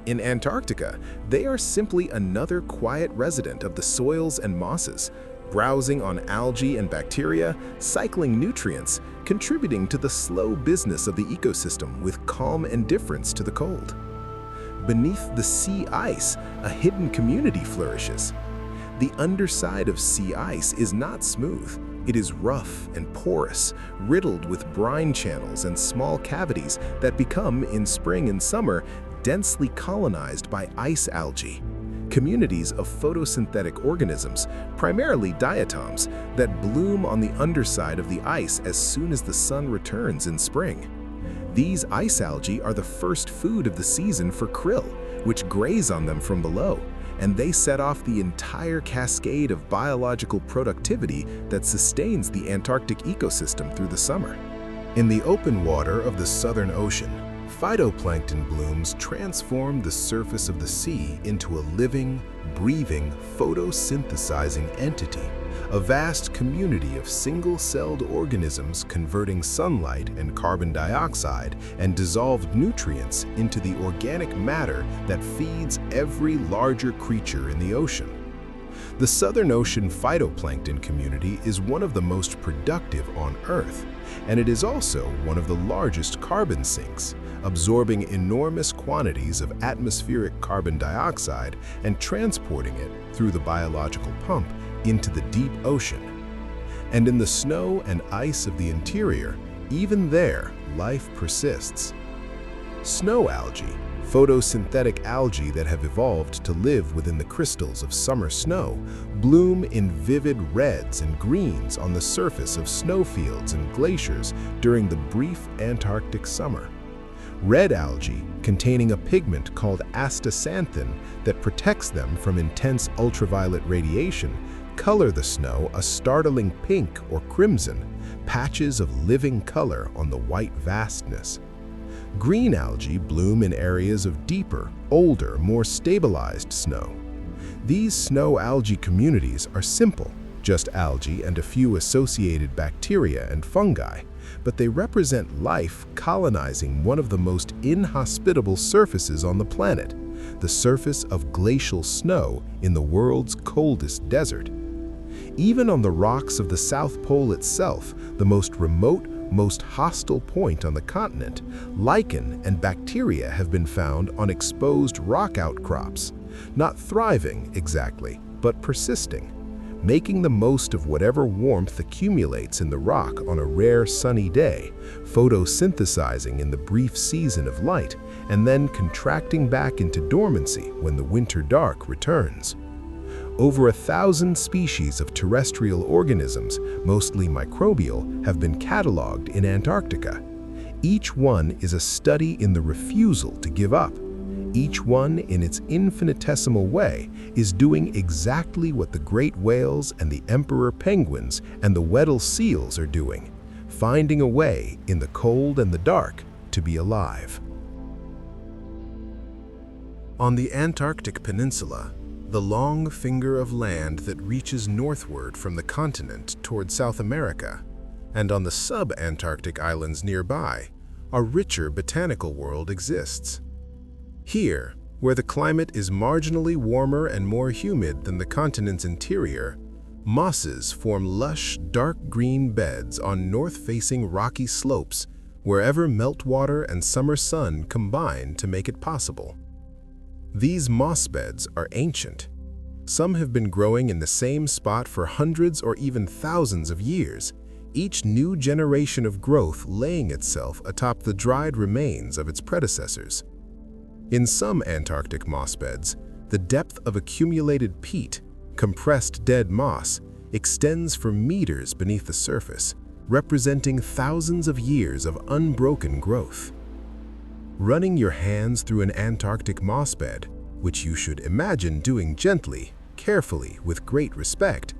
In Antarctica, they are simply another quiet resident of the soils and mosses, browsing on algae and bacteria, cycling nutrients, contributing to the slow business of the ecosystem with calm indifference to the cold. Beneath the sea ice, a hidden community flourishes. The underside of sea ice is not smooth. It is rough and porous, riddled with brine channels and small cavities that become, in spring and summer, densely colonized by ice algae, communities of photosynthetic organisms, primarily diatoms, that bloom on the underside of the ice as soon as the sun returns in spring. These ice algae are the first food of the season for krill, which graze on them from below, and they set off the entire cascade of biological productivity that sustains the Antarctic ecosystem through the summer. In the open water of the Southern Ocean, phytoplankton blooms transform the surface of the sea into a living, breathing, photosynthesizing entity, a vast community of single-celled organisms converting sunlight and carbon dioxide and dissolved nutrients into the organic matter that feeds every larger creature in the ocean. The Southern Ocean phytoplankton community is one of the most productive on Earth, and it is also one of the largest carbon sinks, absorbing enormous quantities of atmospheric carbon dioxide and transporting it through the biological pump into the deep ocean. And in the snow and ice of the interior, even there, life persists. Snow algae, photosynthetic algae that have evolved to live within the crystals of summer snow, bloom in vivid reds and greens on the surface of snowfields and glaciers during the brief Antarctic summer. Red algae, containing a pigment called astaxanthin that protects them from intense ultraviolet radiation, color the snow a startling pink or crimson, patches of living color on the white vastness. Green algae bloom in areas of deeper, older, more stabilized snow. These snow algae communities are simple, just algae and a few associated bacteria and fungi, but they represent life colonizing one of the most inhospitable surfaces on the planet, the surface of glacial snow in the world's coldest desert. Even on the rocks of the South Pole itself, the most remote, most hostile point on the continent, lichen and bacteria have been found on exposed rock outcrops, not thriving exactly, but persisting, making the most of whatever warmth accumulates in the rock on a rare sunny day, photosynthesizing in the brief season of light, and then contracting back into dormancy when the winter dark returns. Over 1,000 species of terrestrial organisms, mostly microbial, have been cataloged in Antarctica. Each one is a study in the refusal to give up. Each one, in its infinitesimal way, is doing exactly what the great whales and the emperor penguins and the Weddell seals are doing, finding a way in the cold and the dark to be alive. On the Antarctic Peninsula, the long finger of land that reaches northward from the continent toward South America, and on the sub-Antarctic islands nearby, a richer botanical world exists. Here, where the climate is marginally warmer and more humid than the continent's interior, mosses form lush, dark green beds on north-facing rocky slopes wherever meltwater and summer sun combine to make it possible. These moss beds are ancient. Some have been growing in the same spot for hundreds or even thousands of years, each new generation of growth laying itself atop the dried remains of its predecessors. In some Antarctic moss beds, the depth of accumulated peat, compressed dead moss, extends for meters beneath the surface, representing thousands of years of unbroken growth. Running your hands through an Antarctic moss bed, which you should imagine doing gently, carefully, with great respect,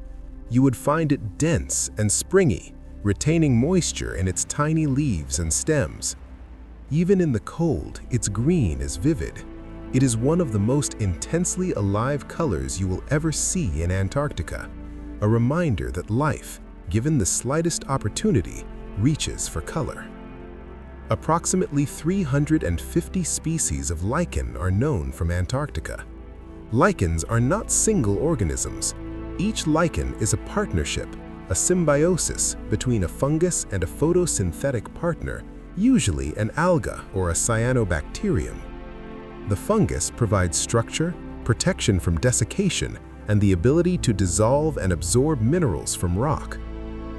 you would find it dense and springy, retaining moisture in its tiny leaves and stems. Even in the cold, its green is vivid. It is one of the most intensely alive colors you will ever see in Antarctica, a reminder that life, given the slightest opportunity, reaches for color. Approximately 350 species of lichen are known from Antarctica. Lichens are not single organisms. Each lichen is a partnership, a symbiosis between a fungus and a photosynthetic partner, usually an alga or a cyanobacterium. The fungus provides structure, protection from desiccation, and the ability to dissolve and absorb minerals from rock.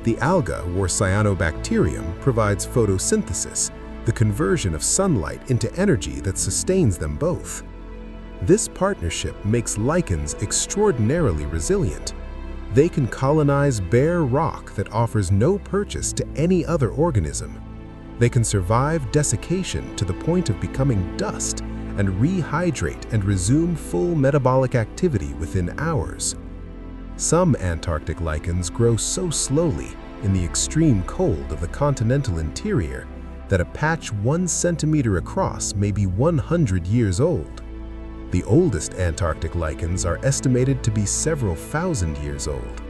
The alga or cyanobacterium provides photosynthesis, the conversion of sunlight into energy that sustains them both. This partnership makes lichens extraordinarily resilient. They can colonize bare rock that offers no purchase to any other organism. They can survive desiccation to the point of becoming dust and rehydrate and resume full metabolic activity within hours. Some Antarctic lichens grow so slowly in the extreme cold of the continental interior that a patch 1 centimeter across may be 100 years old. The oldest Antarctic lichens are estimated to be several thousand years old.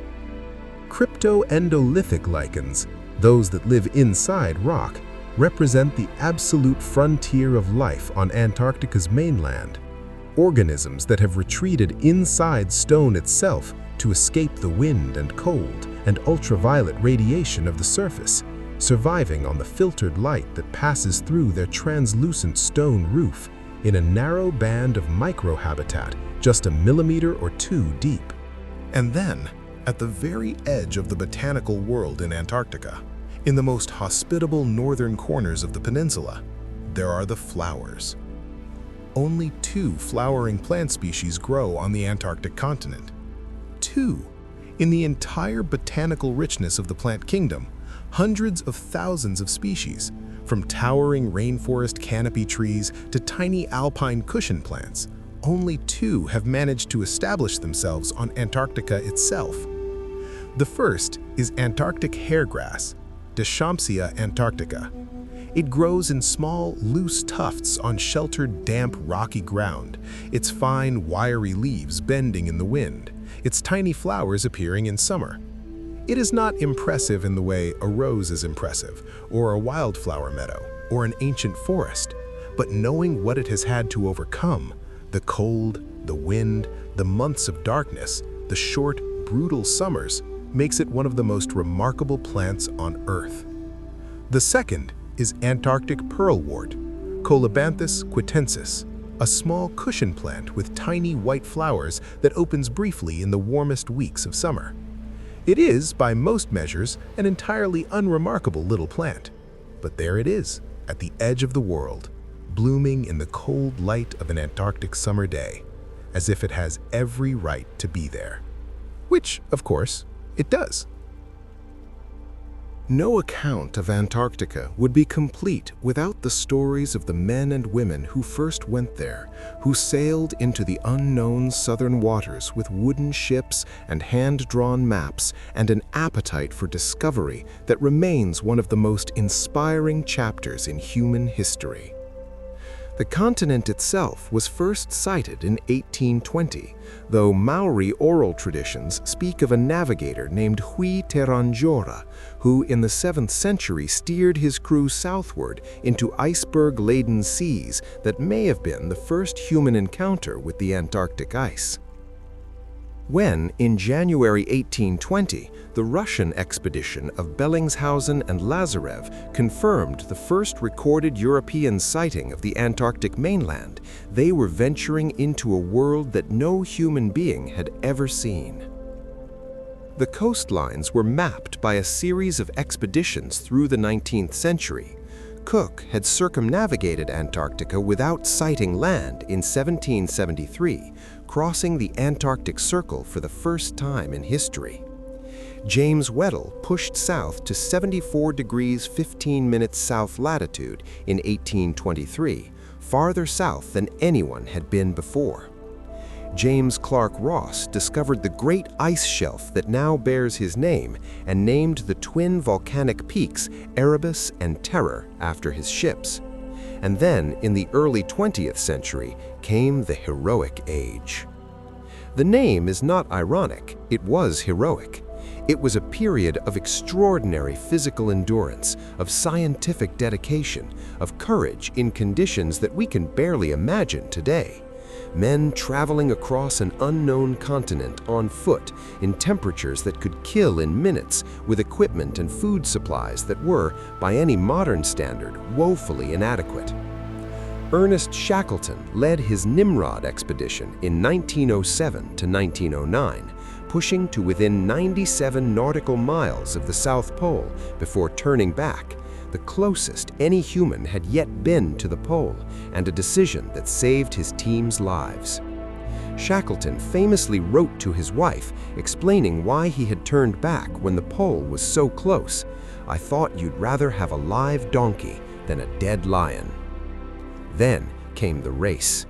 Cryptoendolithic lichens, those that live inside rock, represent the absolute frontier of life on Antarctica's mainland. Organisms that have retreated inside stone itself to escape the wind and cold and ultraviolet radiation of the surface, surviving on the filtered light that passes through their translucent stone roof in a narrow band of microhabitat just a millimeter or two deep. And then, at the very edge of the botanical world in Antarctica, in the most hospitable northern corners of the peninsula, there are the flowers. Only 2 flowering plant species grow on the Antarctic continent. 2. In the entire botanical richness of the plant kingdom, hundreds of thousands of species, from towering rainforest canopy trees to tiny alpine cushion plants, only 2 have managed to establish themselves on Antarctica itself. The first is Antarctic hairgrass, Deschampsia antarctica. It grows in small, loose tufts on sheltered, damp, rocky ground, its fine, wiry leaves bending in the wind, its tiny flowers appearing in summer. It is not impressive in the way a rose is impressive, or a wildflower meadow, or an ancient forest, but knowing what it has had to overcome, the cold, the wind, the months of darkness, the short, brutal summers, makes it one of the most remarkable plants on Earth. The second is Antarctic pearlwort, Colebanthus quitensis, a small cushion plant with tiny white flowers that opens briefly in the warmest weeks of summer. It is, by most measures, an entirely unremarkable little plant, but there it is, at the edge of the world, blooming in the cold light of an Antarctic summer day, as if it has every right to be there. Which, of course, it does. No account of Antarctica would be complete without the stories of the men and women who first went there, who sailed into the unknown southern waters with wooden ships and hand-drawn maps and an appetite for discovery that remains one of the most inspiring chapters in human history. The continent itself was first sighted in 1820, though Maori oral traditions speak of a navigator named Hui Teranjora, who in the 7th century steered his crew southward into iceberg-laden seas that may have been the first human encounter with the Antarctic ice. When, in January 1820, the Russian expedition of Bellingshausen and Lazarev confirmed the first recorded European sighting of the Antarctic mainland, they were venturing into a world that no human being had ever seen. The coastlines were mapped by a series of expeditions through the 19th century. Cook had circumnavigated Antarctica without sighting land in 1773, crossing the Antarctic Circle for the first time in history. James Weddell pushed south to 74 degrees 15 minutes south latitude in 1823, farther south than anyone had been before. James Clark Ross discovered the great ice shelf that now bears his name and named the twin volcanic peaks Erebus and Terror after his ships. And then, in the early 20th century, came the heroic age. The name is not ironic, it was heroic. It was a period of extraordinary physical endurance, of scientific dedication, of courage in conditions that we can barely imagine today. Men traveling across an unknown continent on foot in temperatures that could kill in minutes, with equipment and food supplies that were, by any modern standard, woefully inadequate. Ernest Shackleton led his Nimrod expedition in 1907 to 1909, pushing to within 97 nautical miles of the South Pole before turning back, the closest any human had yet been to the pole, and a decision that saved his team's lives. Shackleton famously wrote to his wife, explaining why he had turned back when the pole was so close. "I thought you'd rather have a live donkey than a dead lion." Then came the race.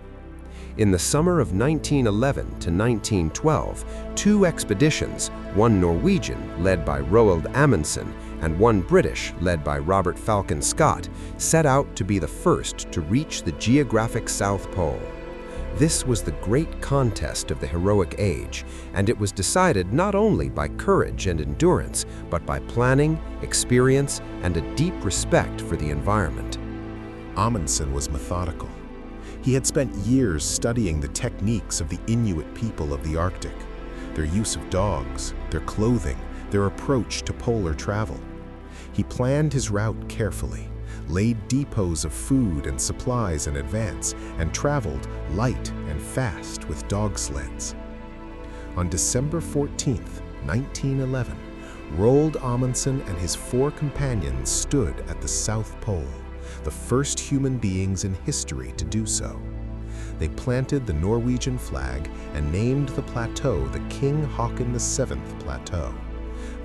In the summer of 1911 to 1912, two expeditions, one Norwegian led by Roald Amundsen and one British led by Robert Falcon Scott, set out to be the first to reach the geographic South Pole. This was the great contest of the heroic age, and it was decided not only by courage and endurance, but by planning, experience, and a deep respect for the environment. Amundsen was methodical. He had spent years studying the techniques of the Inuit people of the Arctic, their use of dogs, their clothing, their approach to polar travel. He planned his route carefully, laid depots of food and supplies in advance, and traveled light and fast with dog sleds. On December 14, 1911, Roald Amundsen and his 4 companions stood at the South Pole, the first human beings in history to do so. They planted the Norwegian flag and named the plateau the King Haakon VII Plateau.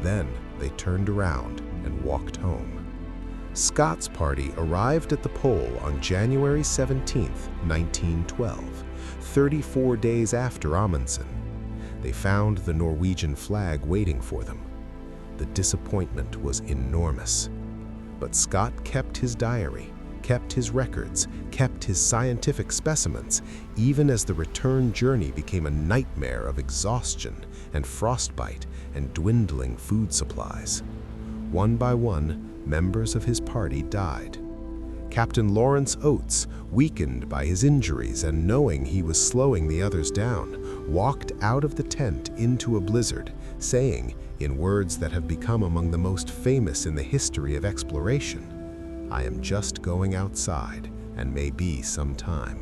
Then they turned around and walked home. Scott's party arrived at the pole on January 17, 1912, 34 days after Amundsen. They found the Norwegian flag waiting for them. The disappointment was enormous. But Scott kept his diary, kept his records, kept his scientific specimens, even as the return journey became a nightmare of exhaustion and frostbite and dwindling food supplies. One by one, members of his party died. Captain Lawrence Oates, weakened by his injuries and knowing he was slowing the others down, walked out of the tent into a blizzard, saying, in words that have become among the most famous in the history of exploration, "I am just going outside, and may be some time."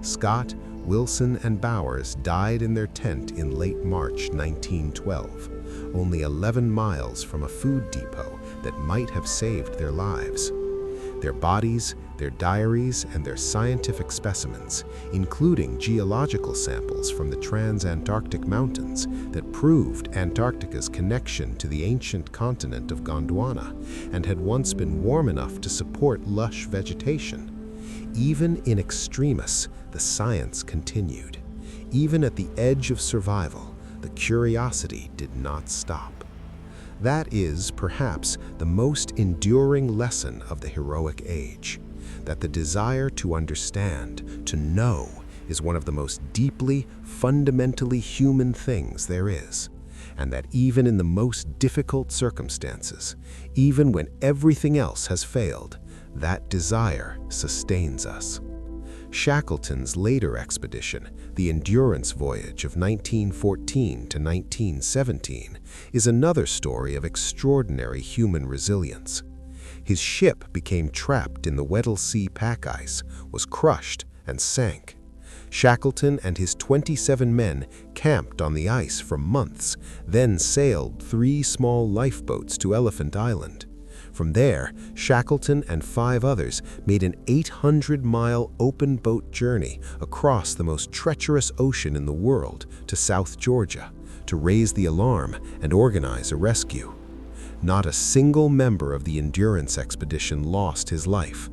Scott, Wilson, and Bowers died in their tent in late March 1912, only 11 miles from a food depot that might have saved their lives. Their bodies, their diaries, and their scientific specimens, including geological samples from the Transantarctic Mountains that proved Antarctica's connection to the ancient continent of Gondwana and had once been warm enough to support lush vegetation. Even in extremis, the science continued. Even at the edge of survival, the curiosity did not stop. That is, perhaps, the most enduring lesson of the heroic age, that the desire to understand, to know, is one of the most deeply, fundamentally human things there is, and that even in the most difficult circumstances, even when everything else has failed, that desire sustains us. Shackleton's later expedition, the Endurance Voyage of 1914 to 1917, is another story of extraordinary human resilience. His ship became trapped in the Weddell Sea pack ice, was crushed, and sank. Shackleton and his 27 men camped on the ice for months, then sailed 3 small lifeboats to Elephant Island. From there, Shackleton and 5 others made an 800-mile open boat journey across the most treacherous ocean in the world to South Georgia to raise the alarm and organize a rescue. Not a single member of the Endurance expedition lost his life.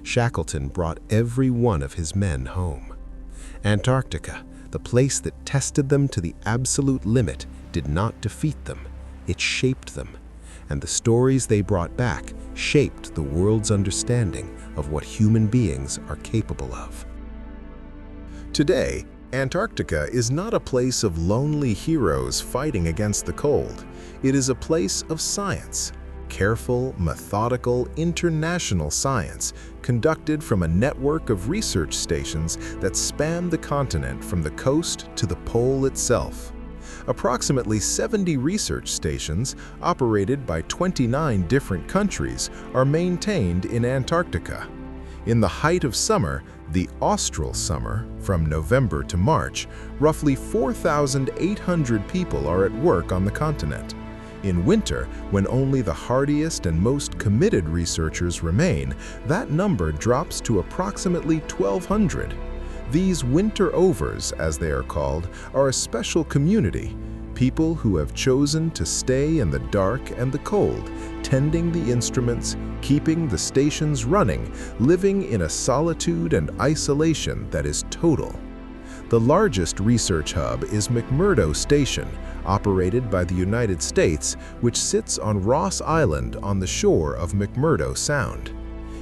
Shackleton brought every one of his men home. Antarctica, the place that tested them to the absolute limit, did not defeat them. It shaped them. And the stories they brought back shaped the world's understanding of what human beings are capable of. Today, Antarctica is not a place of lonely heroes fighting against the cold. It is a place of science. Careful, methodical, international science conducted from a network of research stations that span the continent from the coast to the pole itself. Approximately 70 research stations, operated by 29 different countries, are maintained in Antarctica. In the height of summer, the austral summer, from November to March, roughly 4,800 people are at work on the continent. In winter, when only the hardiest and most committed researchers remain, that number drops to approximately 1,200. These winter overs, as they are called, are a special community, people who have chosen to stay in the dark and the cold, tending the instruments, keeping the stations running, living in a solitude and isolation that is total. The largest research hub is McMurdo Station, operated by the United States, which sits on Ross Island on the shore of McMurdo Sound.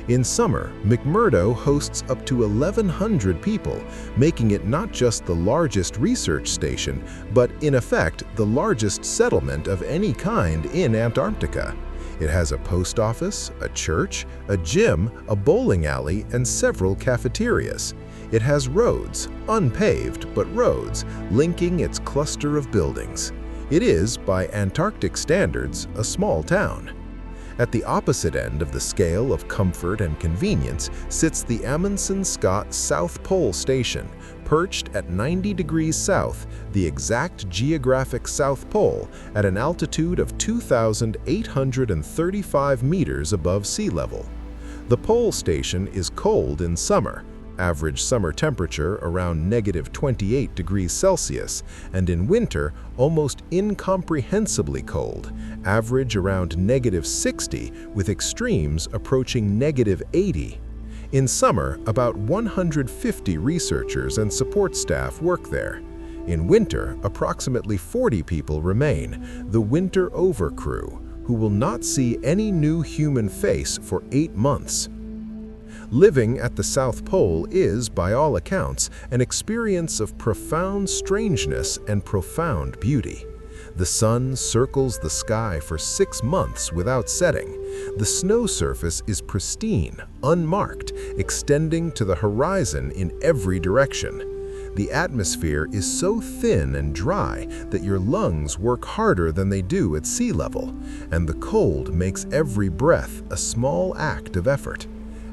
In summer, McMurdo hosts up to 1,100 people, making it not just the largest research station, but in effect the largest settlement of any kind in Antarctica. It has a post office, a church, a gym, a bowling alley, and several cafeterias. It has roads, unpaved but roads, linking its cluster of buildings. It is, by Antarctic standards, a small town. At the opposite end of the scale of comfort and convenience sits the Amundsen Scott South Pole Station, perched at 90 degrees south, the exact geographic South Pole, at an altitude of 2,835 meters above sea level. The pole station is cold in summer, average summer temperature around -28 degrees Celsius, and in winter almost incomprehensibly cold, average around -60 with extremes approaching -80. In summer, about 150 researchers and support staff work there. In winter, approximately 40 people remain, the winter over crew, who will not see any new human face for 8 months. Living at the South Pole is, by all accounts, an experience of profound strangeness and profound beauty. The sun circles the sky for 6 months without setting. The snow surface is pristine, unmarked, extending to the horizon in every direction. The atmosphere is so thin and dry that your lungs work harder than they do at sea level, and the cold makes every breath a small act of effort.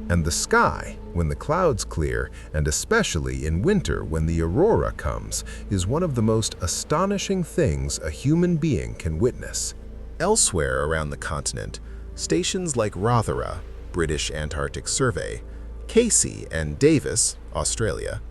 And the sky, when the clouds clear, and especially in winter when the aurora comes, is one of the most astonishing things a human being can witness. Elsewhere around the continent, stations like Rothera, British Antarctic Survey, Casey and Davis, Australia,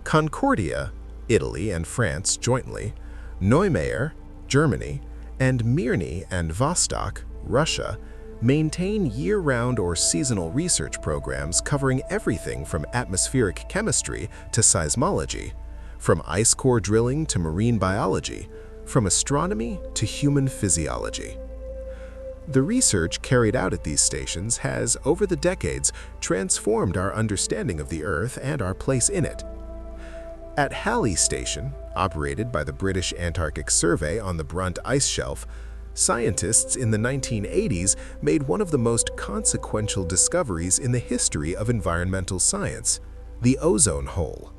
Concordia, Italy and France jointly, Neumayer, Germany, and Mirny and Vostok, Russia, maintain year-round or seasonal research programs covering everything from atmospheric chemistry to seismology, from ice core drilling to marine biology, from astronomy to human physiology. The research carried out at these stations has, over the decades, transformed our understanding of the Earth and our place in it. At Halley Station, operated by the British Antarctic Survey on the Brunt Ice Shelf, scientists in the 1980s made one of the most consequential discoveries in the history of environmental science: The ozone hole.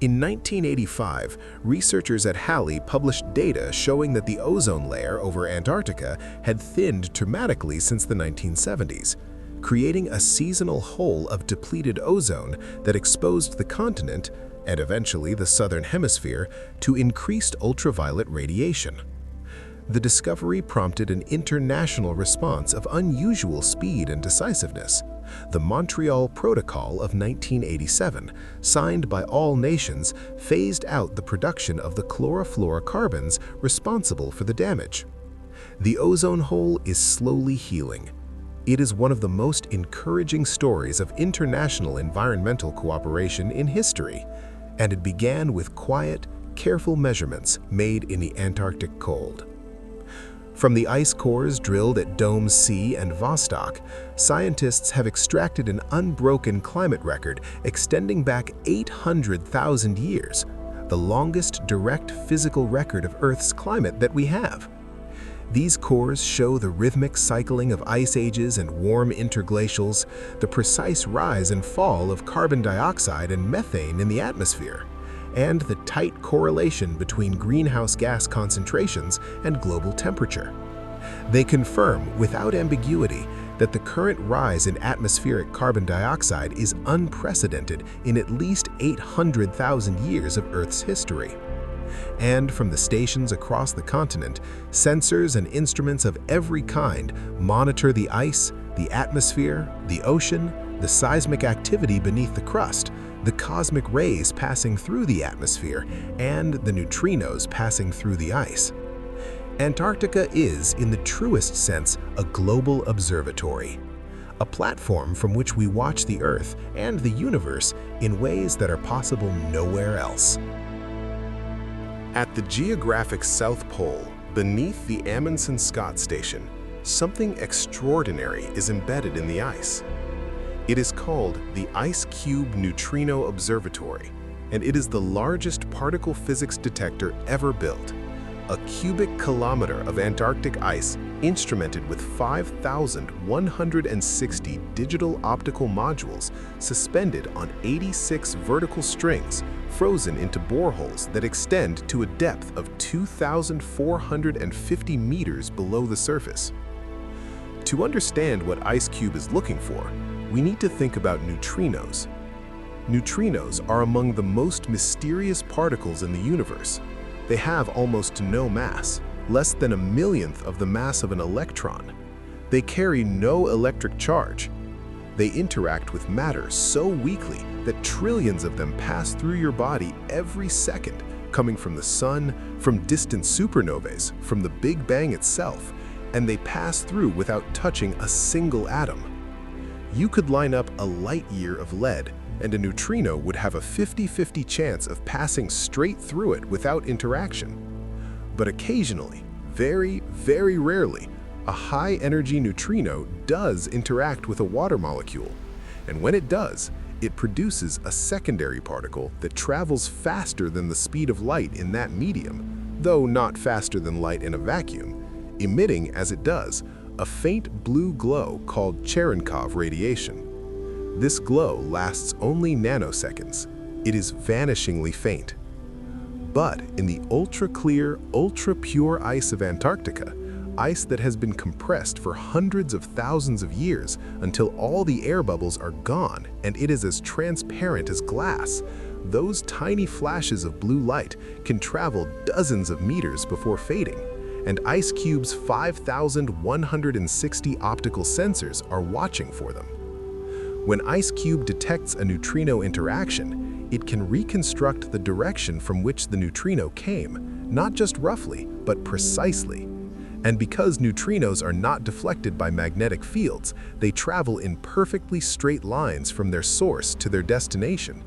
In 1985, researchers at Halley published data showing that the ozone layer over Antarctica had thinned dramatically since the 1970s, creating a seasonal hole of depleted ozone that exposed the continent, and eventually the southern hemisphere, to increased ultraviolet radiation. The discovery prompted an international response of unusual speed and decisiveness. The Montreal Protocol of 1987, signed by all nations, phased out the production of the chlorofluorocarbons responsible for the damage. The ozone hole is slowly healing. It is one of the most encouraging stories of international environmental cooperation in history, and it began with quiet, careful measurements made in the Antarctic cold. From the ice cores drilled at Dome C and Vostok, scientists have extracted an unbroken climate record extending back 800,000 years, the longest direct physical record of Earth's climate that we have. These cores show the rhythmic cycling of ice ages and warm interglacials, the precise rise and fall of carbon dioxide and methane in the atmosphere, and the tight correlation between greenhouse gas concentrations and global temperature. They confirm, without ambiguity, that the current rise in atmospheric carbon dioxide is unprecedented in at least 800,000 years of Earth's history. And from the stations across the continent, sensors and instruments of every kind monitor the ice, the atmosphere, the ocean, the seismic activity beneath the crust, the cosmic rays passing through the atmosphere, and the neutrinos passing through the ice. Antarctica is, in the truest sense, a global observatory, a platform from which we watch the Earth and the universe in ways that are possible nowhere else. At the geographic South Pole, beneath the Amundsen-Scott Station, something extraordinary is embedded in the ice. It is called the Ice Cube Neutrino Observatory, and it is the largest particle physics detector ever built. A cubic kilometer of Antarctic ice instrumented with 5,160 digital optical modules suspended on 86 vertical strings frozen into boreholes that extend to a depth of 2,450 meters below the surface. To understand what IceCube is looking for, we need to think about neutrinos. Neutrinos are among the most mysterious particles in the universe. They have almost no mass, less than a millionth of the mass of an electron. They carry no electric charge. They interact with matter so weakly that trillions of them pass through your body every second, coming from the sun, from distant supernovae, from the Big Bang itself, and they pass through without touching a single atom. You could line up a light year of lead, and a neutrino would have a 50-50 chance of passing straight through it without interaction. But occasionally, very, very rarely, a high-energy neutrino does interact with a water molecule, and when it does, it produces a secondary particle that travels faster than the speed of light in that medium, though not faster than light in a vacuum, emitting, as it does, a faint blue glow called Cherenkov radiation. This glow lasts only nanoseconds. It is vanishingly faint. But in the ultra-clear, ultra-pure ice of Antarctica, ice that has been compressed for hundreds of thousands of years until all the air bubbles are gone and it is as transparent as glass, those tiny flashes of blue light can travel dozens of meters before fading, and IceCube's 5,160 optical sensors are watching for them. When IceCube detects a neutrino interaction, it can reconstruct the direction from which the neutrino came, not just roughly, but precisely. And because neutrinos are not deflected by magnetic fields, they travel in perfectly straight lines from their source to their destination.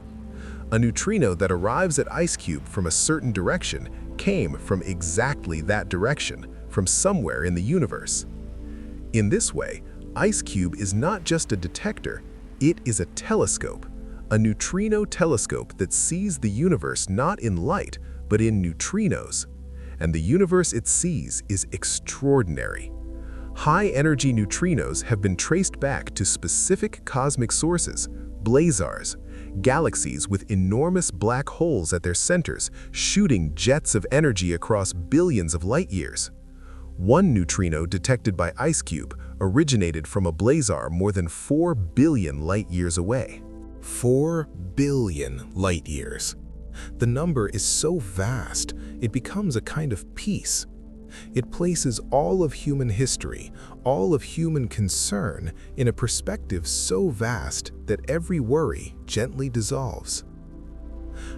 A neutrino that arrives at IceCube from a certain direction came from exactly that direction, from somewhere in the universe. In this way, IceCube is not just a detector, it is a telescope, a neutrino telescope that sees the universe not in light, but in neutrinos. And the universe it sees is extraordinary. High-energy neutrinos have been traced back to specific cosmic sources, blazars, galaxies with enormous black holes at their centers, shooting jets of energy across billions of light years. One neutrino detected by IceCube originated from a blazar more than 4 billion light years away. 4 billion light years. The number is so vast, it becomes a kind of peace. It places all of human history, all of human concern, in a perspective so vast that every worry gently dissolves.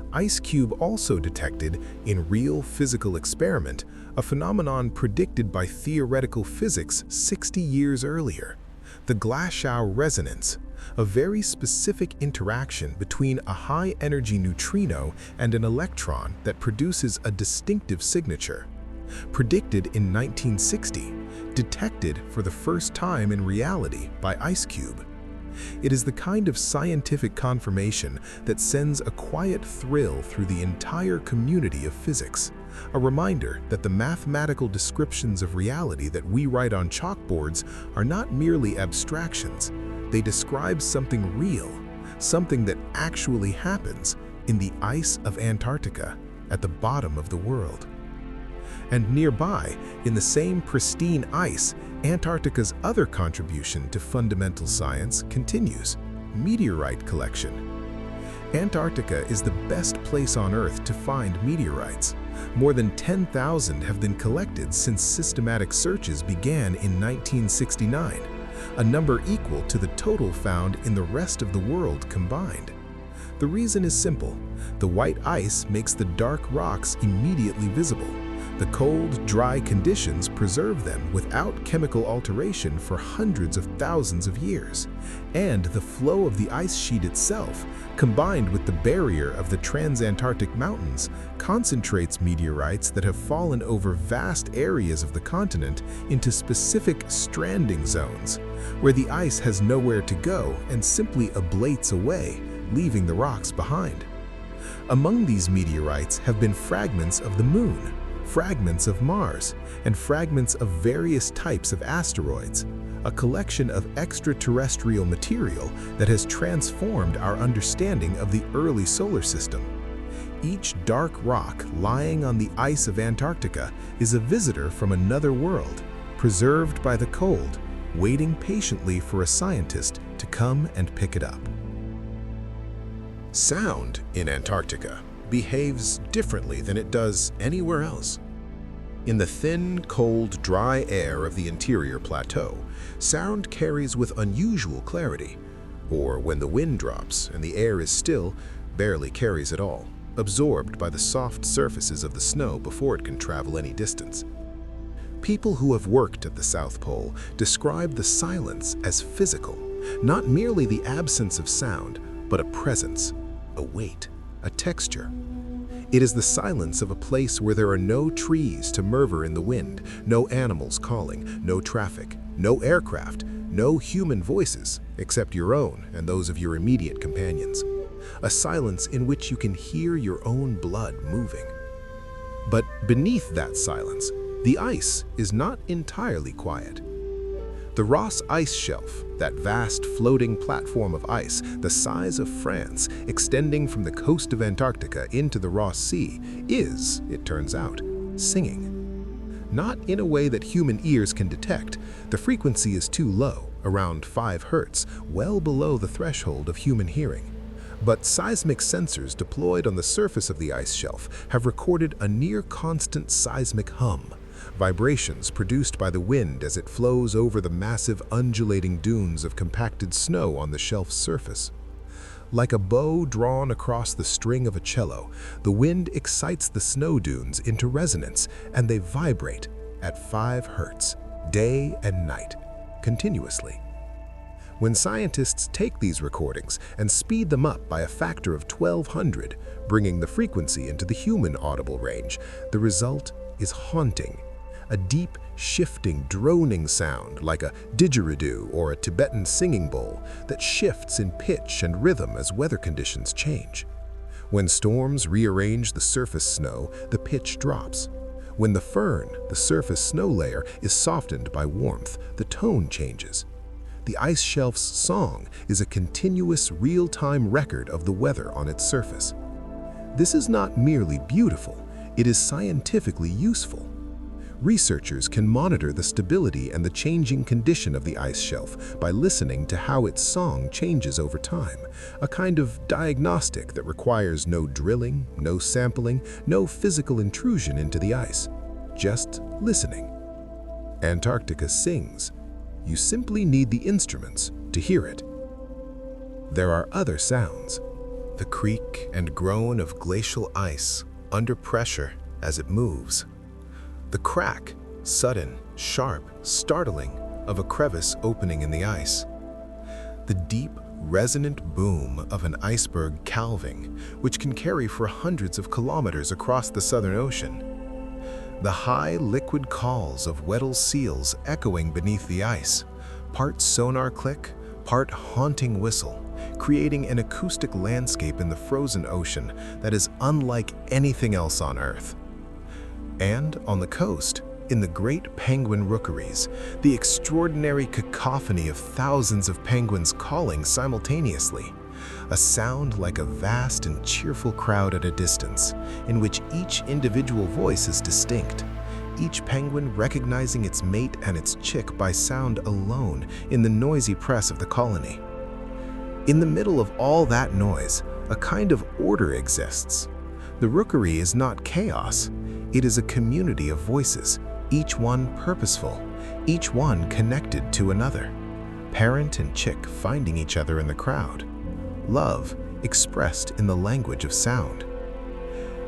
IceCube also detected, in real physical experiment, a phenomenon predicted by theoretical physics 60 years earlier, the Glasgow resonance, a very specific interaction between a high-energy neutrino and an electron that produces a distinctive signature. Predicted in 1960, detected for the first time in reality by IceCube. It is the kind of scientific confirmation that sends a quiet thrill through the entire community of physics, a reminder that the mathematical descriptions of reality that we write on chalkboards are not merely abstractions. They describe something real, something that actually happens in the ice of Antarctica, at the bottom of the world. And nearby, in the same pristine ice, Antarctica's other contribution to fundamental science continues: meteorite collection. Antarctica is the best place on Earth to find meteorites. More than 10,000 have been collected since systematic searches began in 1969, a number equal to the total found in the rest of the world combined. The reason is simple: the white ice makes the dark rocks immediately visible. The cold, dry conditions preserve them without chemical alteration for hundreds of thousands of years. And the flow of the ice sheet itself, combined with the barrier of the transantarctic mountains, concentrates meteorites that have fallen over vast areas of the continent into specific stranding zones, where the ice has nowhere to go and simply ablates away, leaving the rocks behind. Among these meteorites have been fragments of the Moon, fragments of Mars, and fragments of various types of asteroids, a collection of extraterrestrial material that has transformed our understanding of the early solar system. Each dark rock lying on the ice of Antarctica is a visitor from another world, preserved by the cold, waiting patiently for a scientist to come and pick it up. Sound in Antarctica behaves differently than it does anywhere else. In the thin, cold, dry air of the interior plateau, sound carries with unusual clarity, or when the wind drops and the air is still, barely carries at all, absorbed by the soft surfaces of the snow before it can travel any distance. People who have worked at the South Pole describe the silence as physical, not merely the absence of sound, but a presence, a weight, a texture. It is the silence of a place where there are no trees to murmur in the wind, no animals calling, no traffic, no aircraft, no human voices, except your own and those of your immediate companions. A silence in which you can hear your own blood moving. But beneath that silence, the ice is not entirely quiet. The Ross Ice Shelf, that vast floating platform of ice the size of France extending from the coast of Antarctica into the Ross Sea, is, it turns out, singing. Not in a way that human ears can detect. The frequency is too low, around 5 Hz, well below the threshold of human hearing. But seismic sensors deployed on the surface of the ice shelf have recorded a near-constant seismic hum, vibrations produced by the wind as it flows over the massive undulating dunes of compacted snow on the shelf's surface. Like a bow drawn across the string of a cello, the wind excites the snow dunes into resonance, and they vibrate at 5 Hz, day and night, continuously. When scientists take these recordings and speed them up by a factor of 1200, bringing the frequency into the human audible range, the result is haunting. A deep, shifting, droning sound like a didgeridoo or a Tibetan singing bowl that shifts in pitch and rhythm as weather conditions change. When storms rearrange the surface snow, the pitch drops. When the firn, the surface snow layer, is softened by warmth, the tone changes. The ice shelf's song is a continuous real-time record of the weather on its surface. This is not merely beautiful, it is scientifically useful. Researchers can monitor the stability and the changing condition of the ice shelf by listening to how its song changes over time, a kind of diagnostic that requires no drilling, no sampling, no physical intrusion into the ice, just listening. Antarctica sings. You simply need the instruments to hear it. There are other sounds. The creak and groan of glacial ice under pressure as it moves. The crack, sudden, sharp, startling, of a crevice opening in the ice. The deep, resonant boom of an iceberg calving, which can carry for hundreds of kilometers across the Southern Ocean. The high, liquid calls of Weddell seals echoing beneath the ice, part sonar click, part haunting whistle, creating an acoustic landscape in the frozen ocean that is unlike anything else on Earth. And on the coast, in the great penguin rookeries, the extraordinary cacophony of thousands of penguins calling simultaneously, a sound like a vast and cheerful crowd at a distance, in which each individual voice is distinct, each penguin recognizing its mate and its chick by sound alone in the noisy press of the colony. In the middle of all that noise, a kind of order exists. The rookery is not chaos. It is a community of voices, each one purposeful, each one connected to another. Parent and chick finding each other in the crowd. Love expressed in the language of sound.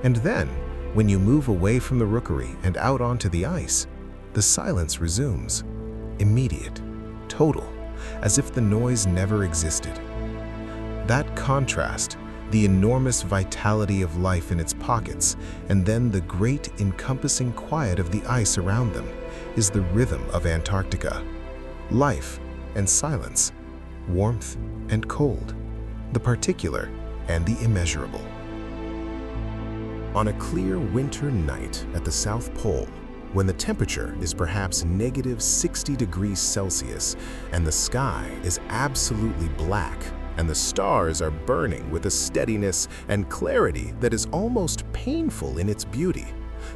And then, when you move away from the rookery and out onto the ice, the silence resumes. Immediate, total, as if the noise never existed. That contrast, the enormous vitality of life in its pockets, and then the great encompassing quiet of the ice around them, is the rhythm of Antarctica. Life and silence, warmth and cold, the particular and the immeasurable. On a clear winter night at the South Pole, when the temperature is perhaps -60 degrees Celsius and the sky is absolutely black, and the stars are burning with a steadiness and clarity that is almost painful in its beauty,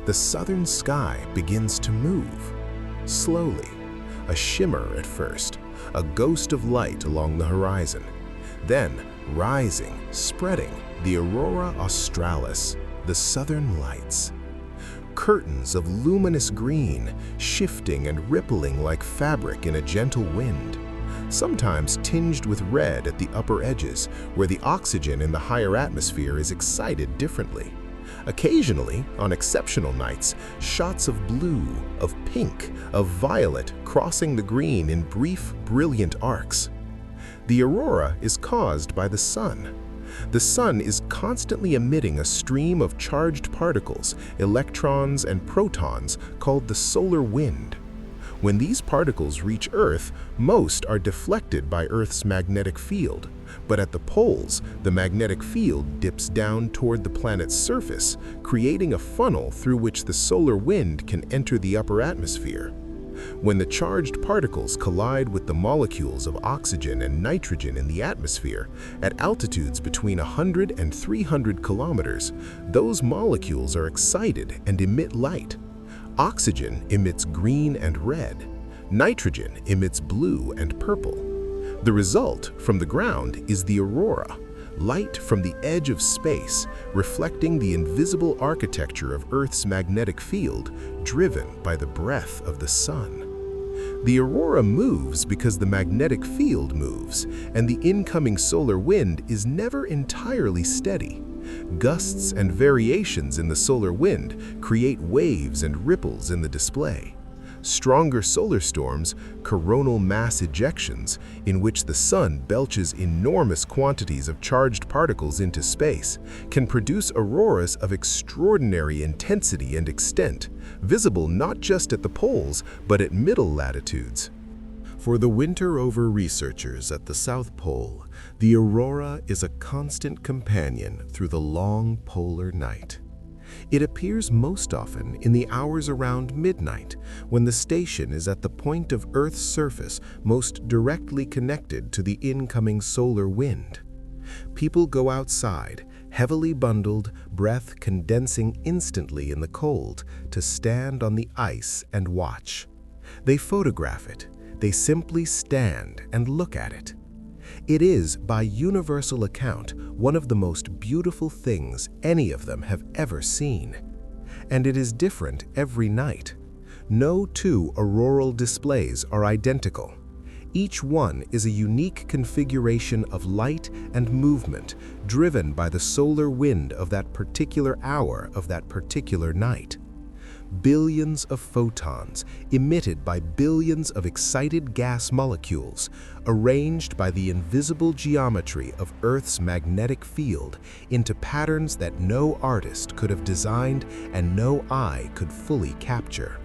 the southern sky begins to move. Slowly, a shimmer at first, a ghost of light along the horizon. Then, rising, spreading, the aurora australis, the southern lights. Curtains of luminous green, shifting and rippling like fabric in a gentle wind. Sometimes tinged with red at the upper edges, where the oxygen in the higher atmosphere is excited differently. Occasionally, on exceptional nights, shots of blue, of pink, of violet crossing the green in brief, brilliant arcs. The aurora is caused by the sun. The sun is constantly emitting a stream of charged particles, electrons and protons, called the solar wind. When these particles reach Earth, most are deflected by Earth's magnetic field, but at the poles, the magnetic field dips down toward the planet's surface, creating a funnel through which the solar wind can enter the upper atmosphere. When the charged particles collide with the molecules of oxygen and nitrogen in the atmosphere, at altitudes between 100 and 300 kilometers, those molecules are excited and emit light. Oxygen emits green and red. Nitrogen emits blue and purple. The result from the ground is the aurora, light from the edge of space, reflecting the invisible architecture of Earth's magnetic field, driven by the breath of the sun. The aurora moves because the magnetic field moves, and the incoming solar wind is never entirely steady. Gusts and variations in the solar wind create waves and ripples in the display. Stronger solar storms, coronal mass ejections, in which the sun belches enormous quantities of charged particles into space, can produce auroras of extraordinary intensity and extent, visible not just at the poles, but at middle latitudes. For the winter-over researchers at the South Pole, the aurora is a constant companion through the long polar night. It appears most often in the hours around midnight, when the station is at the point of Earth's surface most directly connected to the incoming solar wind. People go outside, heavily bundled, breath condensing instantly in the cold, to stand on the ice and watch. They photograph it. They simply stand and look at it. It is, by universal account, one of the most beautiful things any of them have ever seen. And it is different every night. No two auroral displays are identical. Each one is a unique configuration of light and movement driven by the solar wind of that particular hour of that particular night. Billions of photons emitted by billions of excited gas molecules, arranged by the invisible geometry of Earth's magnetic field into patterns that no artist could have designed and no eye could fully capture.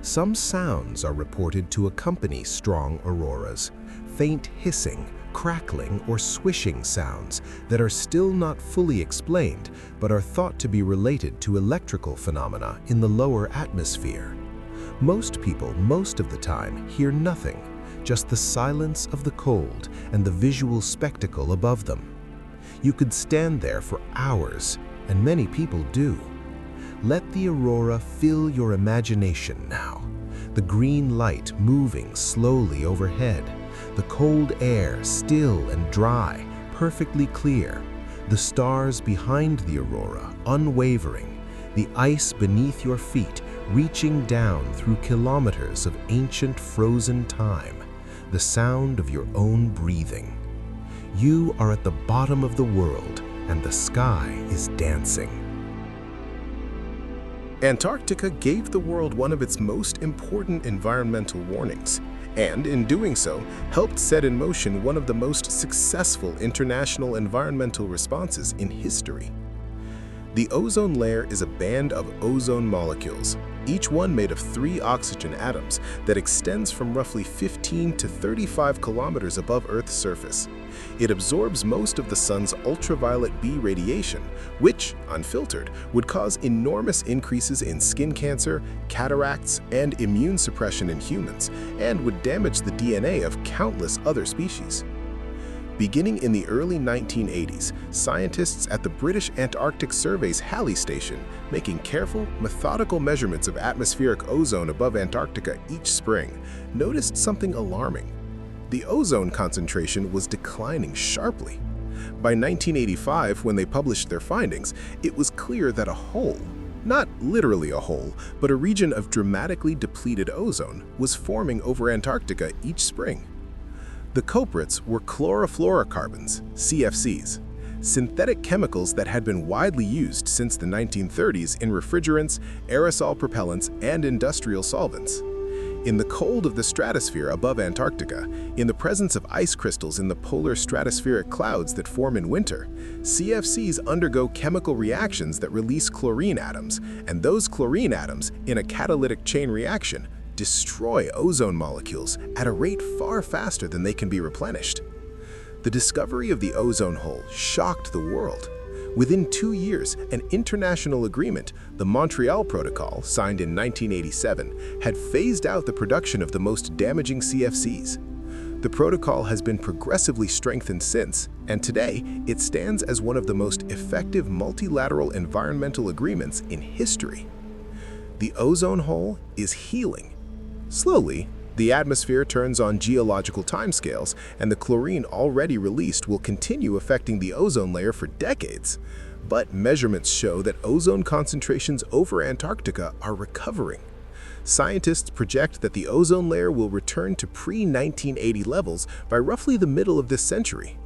Some sounds are reported to accompany strong auroras, faint hissing, crackling, or swishing sounds that are still not fully explained but are thought to be related to electrical phenomena in the lower atmosphere. Most people, most of the time, hear nothing, just the silence of the cold and the visual spectacle above them. You could stand there for hours, and many people do. Let the aurora fill your imagination now. The green light moving slowly overhead, the cold air still and dry, perfectly clear, the stars behind the aurora unwavering, the ice beneath your feet reaching down through kilometers of ancient frozen time, the sound of your own breathing. You are at the bottom of the world, and the sky is dancing. Antarctica gave the world one of its most important environmental warnings, and in doing so, helped set in motion one of the most successful international environmental responses in history. The ozone layer is a band of ozone molecules, each one made of 3 oxygen atoms, that extends from roughly 15 to 35 kilometers above Earth's surface. It absorbs most of the sun's ultraviolet B radiation, which, unfiltered, would cause enormous increases in skin cancer, cataracts, and immune suppression in humans, and would damage the DNA of countless other species. Beginning in the early 1980s, scientists at the British Antarctic Survey's Halley Station, making careful, methodical measurements of atmospheric ozone above Antarctica each spring, noticed something alarming. The ozone concentration was declining sharply. By 1985, when they published their findings, it was clear that a hole, not literally a hole, but a region of dramatically depleted ozone, was forming over Antarctica each spring. The culprits were chlorofluorocarbons, CFCs, synthetic chemicals that had been widely used since the 1930s in refrigerants, aerosol propellants, and industrial solvents. In the cold of the stratosphere above Antarctica, in the presence of ice crystals in the polar stratospheric clouds that form in winter, CFCs undergo chemical reactions that release chlorine atoms, and those chlorine atoms, in a catalytic chain reaction, destroy ozone molecules at a rate far faster than they can be replenished. The discovery of the ozone hole shocked the world. Within 2 years, an international agreement, the Montreal Protocol, signed in 1987, had phased out the production of the most damaging CFCs. The protocol has been progressively strengthened since, and today it stands as one of the most effective multilateral environmental agreements in history. The ozone hole is healing. Slowly, the atmosphere turns on geological timescales, and the chlorine already released will continue affecting the ozone layer for decades. But measurements show that ozone concentrations over Antarctica are recovering. Scientists project that the ozone layer will return to pre-1980 levels by roughly the middle of this century.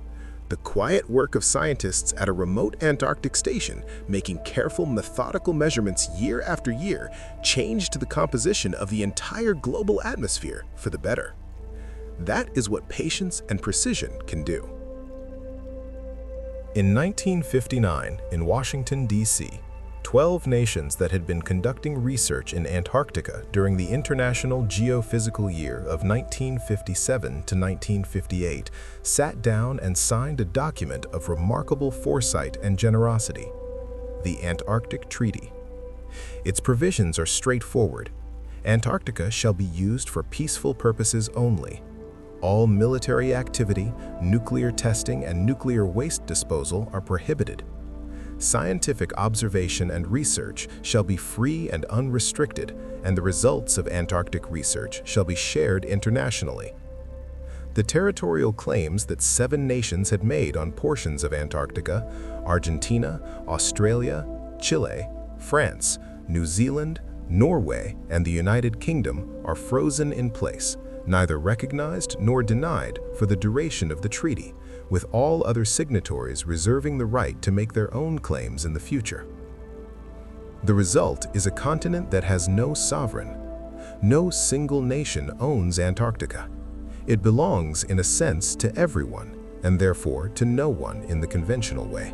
The quiet work of scientists at a remote Antarctic station, making careful, methodical measurements year after year, changed the composition of the entire global atmosphere for the better. That is what patience and precision can do. In 1959, in Washington, D.C., 12 nations that had been conducting research in Antarctica during the International Geophysical Year of 1957 to 1958 sat down and signed a document of remarkable foresight and generosity. the Antarctic Treaty. Its provisions are straightforward. Antarctica shall be used for peaceful purposes only. All military activity, nuclear testing, and nuclear waste disposal are prohibited. Scientific observation and research shall be free and unrestricted, and the results of Antarctic research shall be shared internationally. The territorial claims that 7 nations had made on portions of Antarctica, Argentina, Australia, Chile, France, New Zealand, Norway, and the United Kingdom, are frozen in place, neither recognized nor denied for the duration of the treaty, with all other signatories reserving the right to make their own claims in the future. The result is a continent that has no sovereign. No single nation owns Antarctica. It belongs, in a sense, to everyone, and therefore to no one in the conventional way.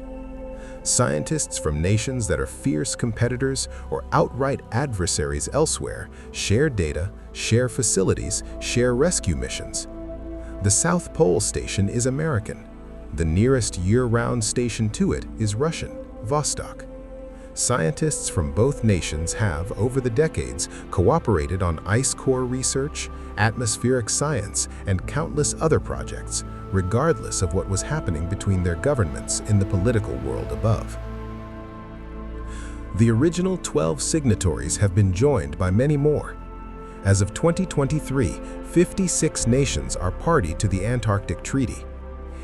Scientists from nations that are fierce competitors or outright adversaries elsewhere share data, share facilities, share rescue missions. The South Pole Station is American. The nearest year-round station to it is Russian, Vostok. Scientists from both nations have, over the decades, cooperated on ice core research, atmospheric science, and countless other projects, regardless of what was happening between their governments in the political world above. The original 12 signatories have been joined by many more. As of 2023, 56 nations are party to the Antarctic Treaty.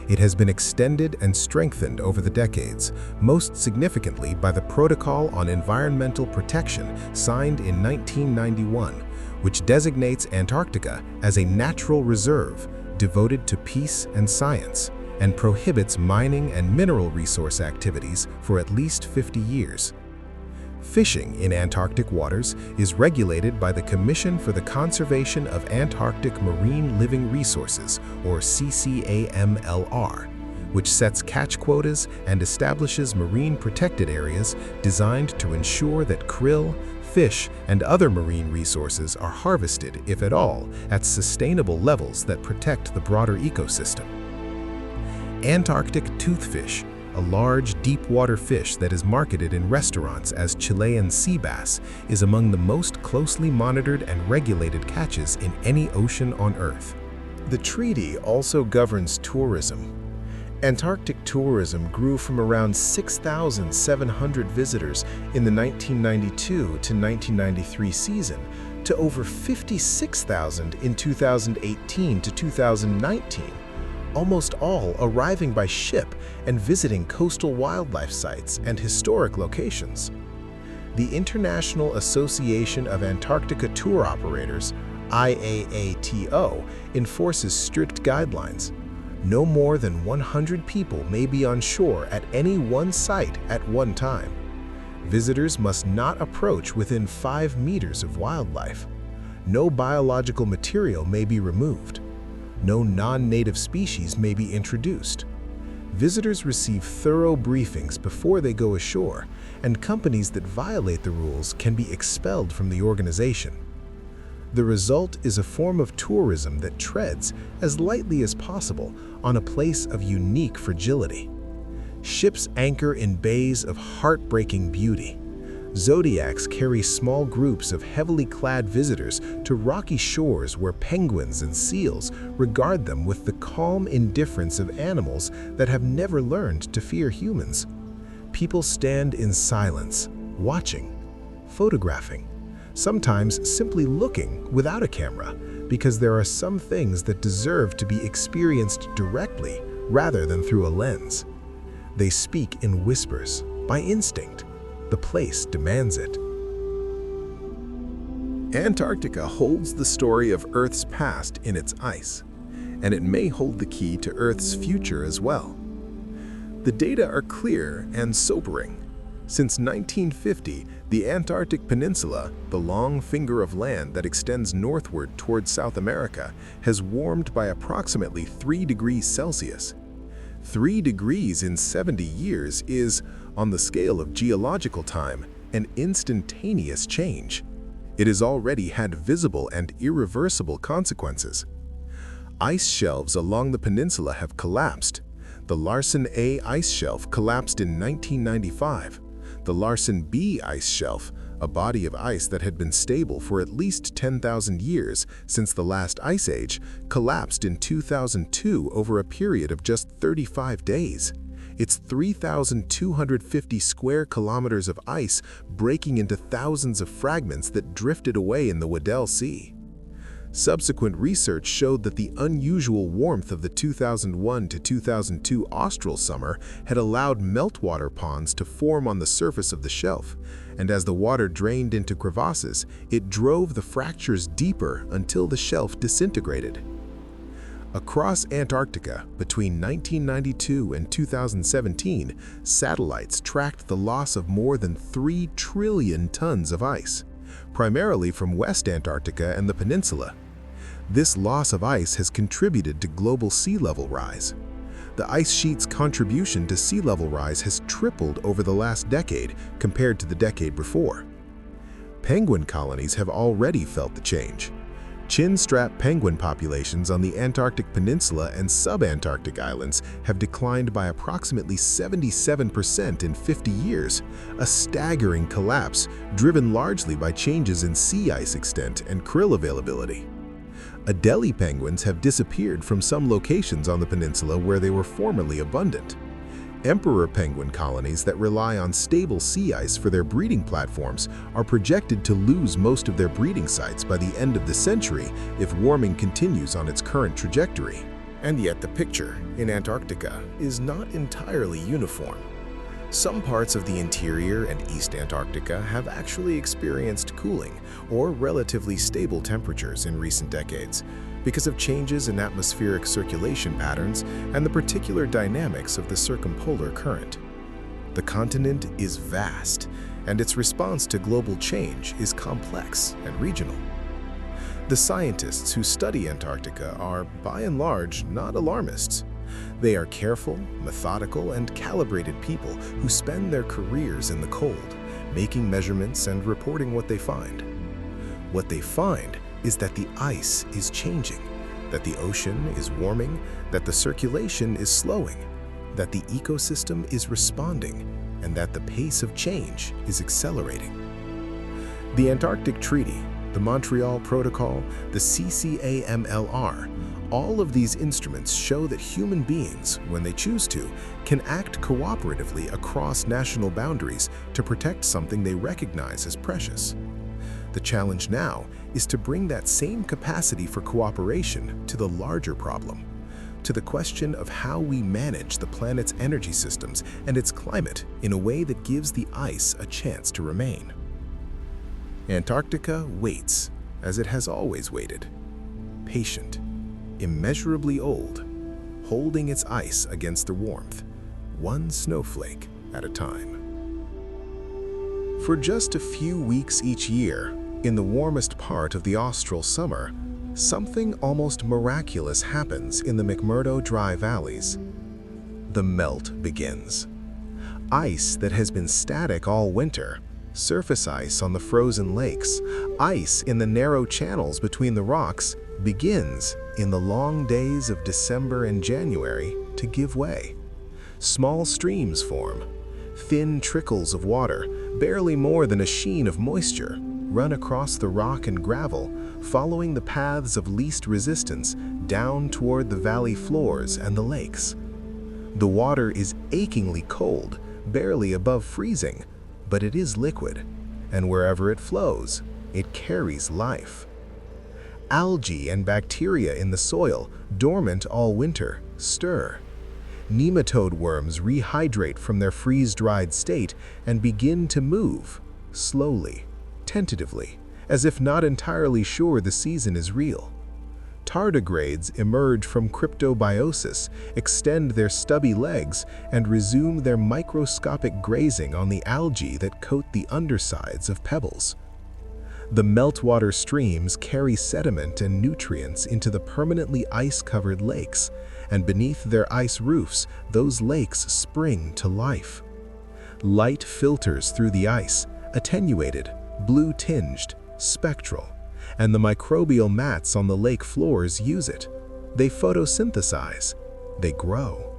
It has been extended and strengthened over the decades, most significantly by the Protocol on Environmental Protection signed in 1991, which designates Antarctica as a natural reserve devoted to peace and science, and prohibits mining and mineral resource activities for at least 50 years. Fishing in Antarctic waters is regulated by the Commission for the Conservation of Antarctic Marine Living Resources, or CCAMLR, which sets catch quotas and establishes marine protected areas designed to ensure that krill, fish, and other marine resources are harvested, if at all, at sustainable levels that protect the broader ecosystem. Antarctic toothfish, a large, deep-water fish that is marketed in restaurants as Chilean sea bass, is among the most closely monitored and regulated catches in any ocean on Earth. The treaty also governs tourism. Antarctic tourism grew from around 6,700 visitors in the 1992 to 1993 season to over 56,000 in 2018 to 2019. Almost all arriving by ship and visiting coastal wildlife sites and historic locations. The International Association of Antarctica Tour Operators, IAATO, enforces strict guidelines. No more than 100 people may be on shore at any one site at one time. Visitors must not approach within 5 meters of wildlife. No biological material may be removed. No non-native species may be introduced. Visitors receive thorough briefings before they go ashore, and companies that violate the rules can be expelled from the organization. The result is a form of tourism that treads, as lightly as possible, on a place of unique fragility. Ships anchor in bays of heartbreaking beauty. Zodiacs carry small groups of heavily clad visitors to rocky shores where penguins and seals regard them with the calm indifference of animals that have never learned to fear humans. People stand in silence, watching, photographing, sometimes simply looking without a camera, because there are some things that deserve to be experienced directly rather than through a lens. They speak in whispers, by instinct. The place demands it. Antarctica holds the story of Earth's past in its ice, and it may hold the key to Earth's future as well. The data are clear and sobering. Since 1950, the Antarctic Peninsula, the long finger of land that extends northward towards South America, has warmed by approximately 3 degrees Celsius. 3 degrees in 70 years is, on the scale of geological time, an instantaneous change. It has already had visible and irreversible consequences. Ice shelves along the peninsula have collapsed. The Larsen A ice shelf collapsed in 1995. The Larsen B ice shelf, a body of ice that had been stable for at least 10,000 years since the last ice age, collapsed in 2002 over a period of just 35 days. It's 3,250 square kilometers of ice breaking into thousands of fragments that drifted away in the Weddell Sea. Subsequent research showed that the unusual warmth of the 2001 to 2002 austral summer had allowed meltwater ponds to form on the surface of the shelf, and as the water drained into crevasses, it drove the fractures deeper until the shelf disintegrated. Across Antarctica, between 1992 and 2017, satellites tracked the loss of more than 3 trillion tons of ice, primarily from West Antarctica and the peninsula. This loss of ice has contributed to global sea level rise. The ice sheet's contribution to sea level rise has tripled over the last decade compared to the decade before. Penguin colonies have already felt the change. Chin-strap penguin populations on the Antarctic Peninsula and sub-Antarctic islands have declined by approximately 77% in 50 years, a staggering collapse driven largely by changes in sea ice extent and krill availability. Adelie penguins have disappeared from some locations on the peninsula where they were formerly abundant. Emperor penguin colonies that rely on stable sea ice for their breeding platforms are projected to lose most of their breeding sites by the end of the century if warming continues on its current trajectory. And yet the picture in Antarctica is not entirely uniform. Some parts of the interior and East Antarctica have actually experienced cooling or relatively stable temperatures in recent decades, because of changes in atmospheric circulation patterns and the particular dynamics of the circumpolar current. The continent is vast, and its response to global change is complex and regional. The scientists who study Antarctica are, by and large, not alarmists. They are careful, methodical, and calibrated people who spend their careers in the cold, making measurements and reporting what they find. What they find is that the ice is changing, that the ocean is warming, that the circulation is slowing, that the ecosystem is responding, and that the pace of change is accelerating. The Antarctic Treaty, the Montreal Protocol, the CCAMLR, all of these instruments show that human beings, when they choose to, can act cooperatively across national boundaries to protect something they recognize as precious. The challenge now is to bring that same capacity for cooperation to the larger problem, to the question of how we manage the planet's energy systems and its climate in a way that gives the ice a chance to remain. Antarctica waits, as it has always waited, patient, immeasurably old, holding its ice against the warmth, one snowflake at a time. For just a few weeks each year, in the warmest part of the austral summer, something almost miraculous happens in the McMurdo Dry Valleys. The melt begins. Ice that has been static all winter, surface ice on the frozen lakes, ice in the narrow channels between the rocks, begins, in the long days of December and January, to give way. Small streams form. Thin trickles of water, barely more than a sheen of moisture, run across the rock and gravel, following the paths of least resistance down toward the valley floors and the lakes. The water is achingly cold, barely above freezing, but it is liquid, and wherever it flows, it carries life. Algae and bacteria in the soil, dormant all winter, stir. Nematode worms rehydrate from their freeze-dried state and begin to move, slowly, tentatively, as if not entirely sure the season is real. Tardigrades emerge from cryptobiosis, extend their stubby legs, and resume their microscopic grazing on the algae that coat the undersides of pebbles. The meltwater streams carry sediment and nutrients into the permanently ice-covered lakes, and beneath their ice roofs, those lakes spring to life. Light filters through the ice, attenuated, blue-tinged, spectral, and the microbial mats on the lake floors use it. They photosynthesize. They grow.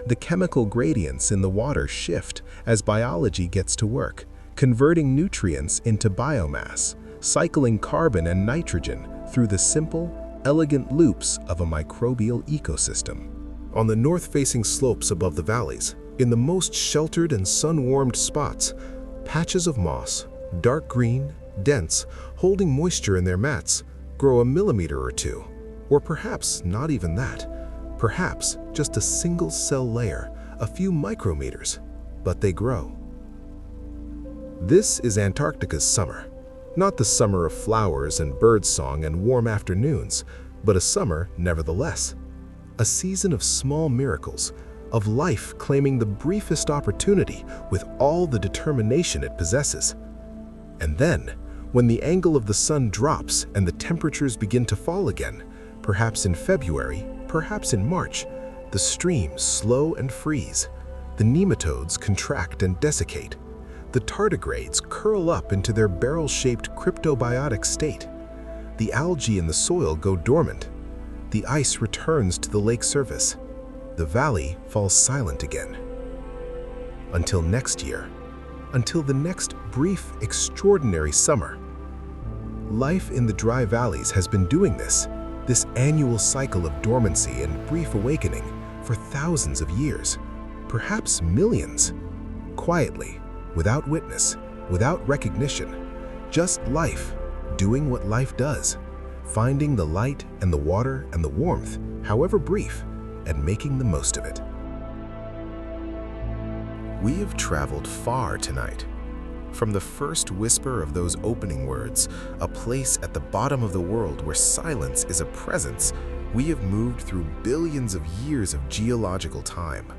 The chemical gradients in the water shift as biology gets to work, converting nutrients into biomass, cycling carbon and nitrogen through the simple, elegant loops of a microbial ecosystem. On the north-facing slopes above the valleys, in the most sheltered and sun-warmed spots, patches of moss, dark green, dense, holding moisture in their mats, grow a millimeter or two, or perhaps not even that. Perhaps just a single cell layer, a few micrometers, but they grow. This is Antarctica's summer. Not the summer of flowers and birdsong and warm afternoons, but a summer nevertheless. A season of small miracles, of life claiming the briefest opportunity with all the determination it possesses. And then, when the angle of the sun drops and the temperatures begin to fall again, perhaps in February, perhaps in March, the streams slow and freeze, the nematodes contract and desiccate, the tardigrades curl up into their barrel-shaped cryptobiotic state, the algae in the soil go dormant, the ice returns to the lake surface, the valley falls silent again. Until next year, until the next brief, extraordinary summer. Life in the dry valleys has been doing this annual cycle of dormancy and brief awakening for thousands of years, perhaps millions. Quietly, without witness, without recognition, just life, doing what life does, finding the light and the water and the warmth, however brief, and making the most of it. We have traveled far tonight. From the first whisper of those opening words, a place at the bottom of the world where silence is a presence, we have moved through billions of years of geological time,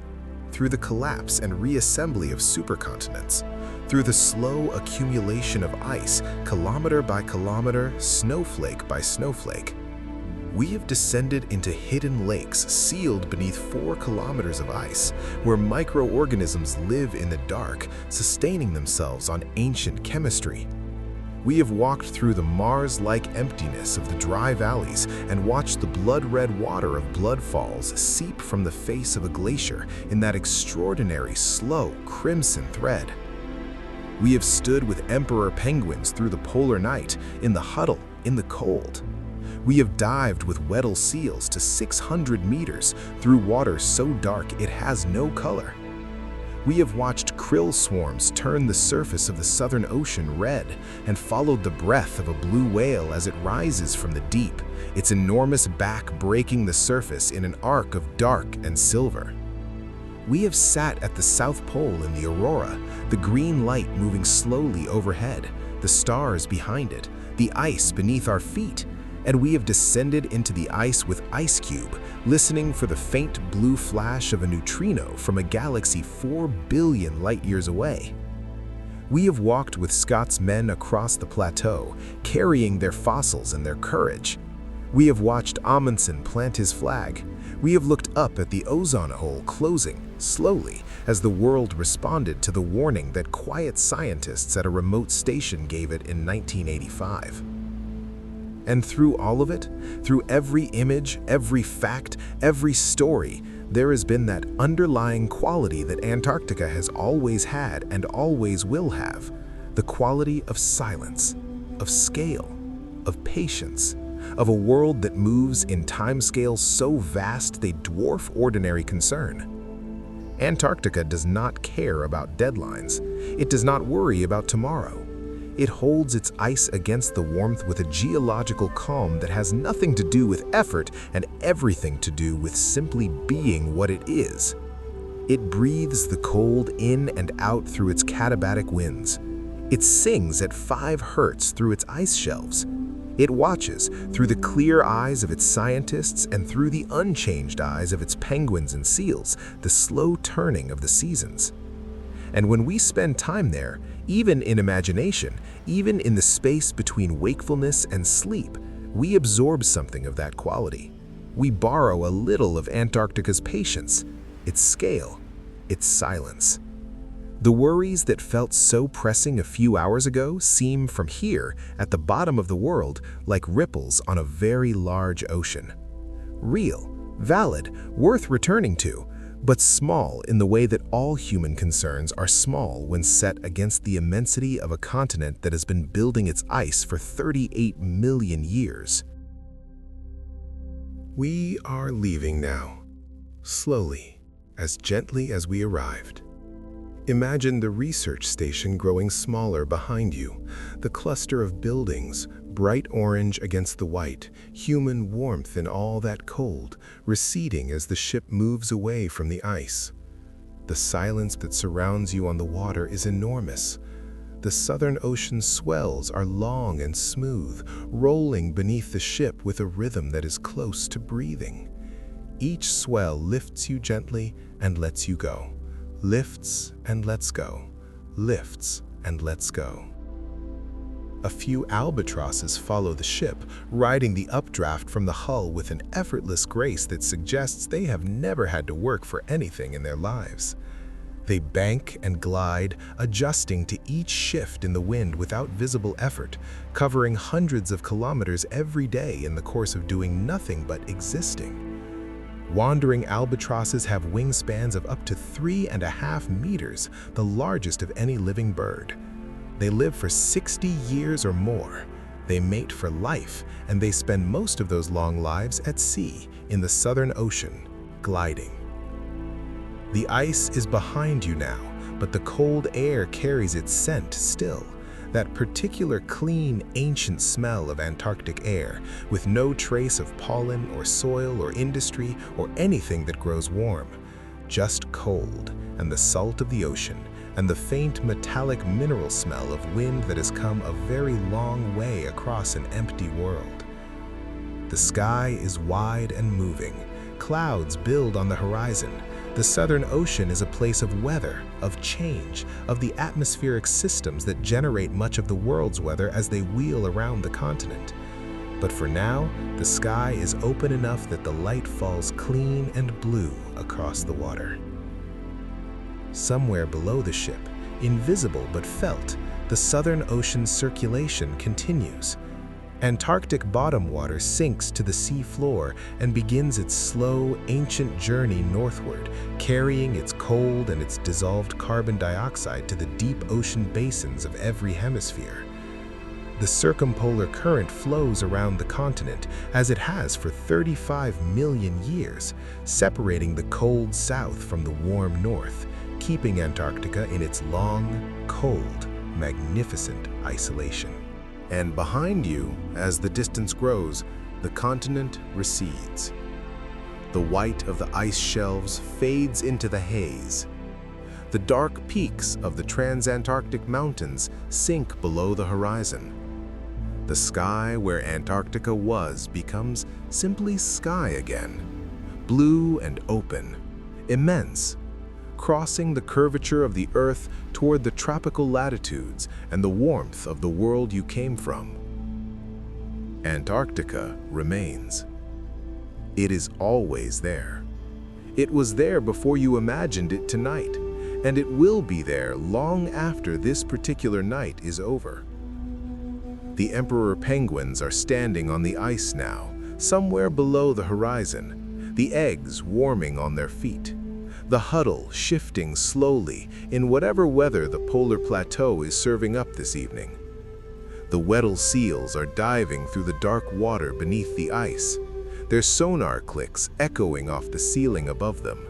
through the collapse and reassembly of supercontinents, through the slow accumulation of ice, kilometer by kilometer, snowflake by snowflake. We have descended into hidden lakes sealed beneath 4 kilometers of ice, where microorganisms live in the dark, sustaining themselves on ancient chemistry. We have walked through the Mars-like emptiness of the dry valleys and watched the blood-red water of bloodfalls seep from the face of a glacier in that extraordinary, slow, crimson thread. We have stood with emperor penguins through the polar night, in the huddle, in the cold. We have dived with Weddell seals to 600 meters through water so dark it has no color. We have watched krill swarms turn the surface of the Southern Ocean red and followed the breath of a blue whale as it rises from the deep, its enormous back breaking the surface in an arc of dark and silver. We have sat at the South Pole in the aurora, the green light moving slowly overhead, the stars behind it, the ice beneath our feet, and we have descended into the ice with Ice Cube, listening for the faint blue flash of a neutrino from a galaxy 4 billion light-years away. We have walked with Scott's men across the plateau, carrying their fossils and their courage. We have watched Amundsen plant his flag. We have looked up at the ozone hole closing, slowly, as the world responded to the warning that quiet scientists at a remote station gave it in 1985. And through all of it, through every image, every fact, every story, there has been that underlying quality that Antarctica has always had and always will have, the quality of silence, of scale, of patience, of a world that moves in timescales so vast they dwarf ordinary concern. Antarctica does not care about deadlines. It does not worry about tomorrow. It holds its ice against the warmth with a geological calm that has nothing to do with effort and everything to do with simply being what it is. It breathes the cold in and out through its katabatic winds. It sings at 5 hertz through its ice shelves. It watches through the clear eyes of its scientists and through the unchanged eyes of its penguins and seals, the slow turning of the seasons. And when we spend time there, even in imagination, even in the space between wakefulness and sleep, we absorb something of that quality. We borrow a little of Antarctica's patience, its scale, its silence. The worries that felt so pressing a few hours ago seem from here, at the bottom of the world, like ripples on a very large ocean. Real, valid, worth returning to, but small in the way that all human concerns are small when set against the immensity of a continent that has been building its ice for 38 million years. We are leaving now, slowly, as gently as we arrived. Imagine the research station growing smaller behind you, the cluster of buildings, bright orange against the white, human warmth in all that cold, receding as the ship moves away from the ice. The silence that surrounds you on the water is enormous. The Southern Ocean swells are long and smooth, rolling beneath the ship with a rhythm that is close to breathing. Each swell lifts you gently and lets you go. Lifts and lets go, lifts and lets go. A few albatrosses follow the ship, riding the updraft from the hull with an effortless grace that suggests they have never had to work for anything in their lives. They bank and glide, adjusting to each shift in the wind without visible effort, covering hundreds of kilometers every day in the course of doing nothing but existing. Wandering albatrosses have wingspans of up to 3.5 meters, the largest of any living bird. They live for 60 years or more. They mate for life, and they spend most of those long lives at sea, in the Southern Ocean, gliding. The ice is behind you now, but the cold air carries its scent still. That particular clean, ancient smell of Antarctic air, with no trace of pollen or soil or industry or anything that grows warm. Just cold, and the salt of the ocean, and the faint metallic mineral smell of wind that has come a very long way across an empty world. The sky is wide and moving. Clouds build on the horizon. The Southern Ocean is a place of weather, of change, of the atmospheric systems that generate much of the world's weather as they wheel around the continent. But for now, the sky is open enough that the light falls clean and blue across the water. Somewhere below the ship, invisible but felt, the Southern Ocean's circulation continues. Antarctic bottom water sinks to the sea floor and begins its slow, ancient journey northward, carrying its cold and its dissolved carbon dioxide to the deep ocean basins of every hemisphere. The circumpolar current flows around the continent, as it has for 35 million years, separating the cold south from the warm north, keeping Antarctica in its long, cold, magnificent isolation. And behind you, as the distance grows, the continent recedes. The white of the ice shelves fades into the haze. The dark peaks of the transantarctic mountains sink below the horizon. The sky where Antarctica was becomes simply sky again, blue and open, immense, crossing the curvature of the Earth toward the tropical latitudes and the warmth of the world you came from. Antarctica remains. It is always there. It was there before you imagined it tonight, and it will be there long after this particular night is over. The emperor penguins are standing on the ice now, somewhere below the horizon, the eggs warming on their feet. The huddle shifting slowly in whatever weather the polar plateau is serving up this evening. The Weddell seals are diving through the dark water beneath the ice, their sonar clicks echoing off the ceiling above them.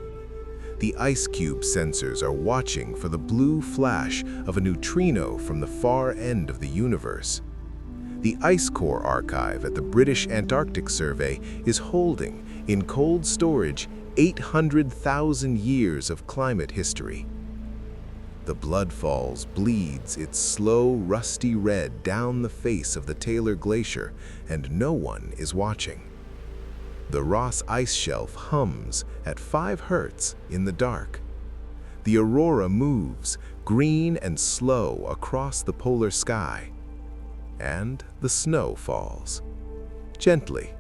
The ice cube sensors are watching for the blue flash of a neutrino from the far end of the universe. The Ice Core archive at the British Antarctic Survey is holding, in cold storage, 800,000 years of climate history. The blood falls, bleeds its slow, rusty red down the face of the Taylor Glacier, and no one is watching. The Ross Ice Shelf hums at 5 Hertz in the dark. The aurora moves, green and slow, across the polar sky. And the snow falls. Gently,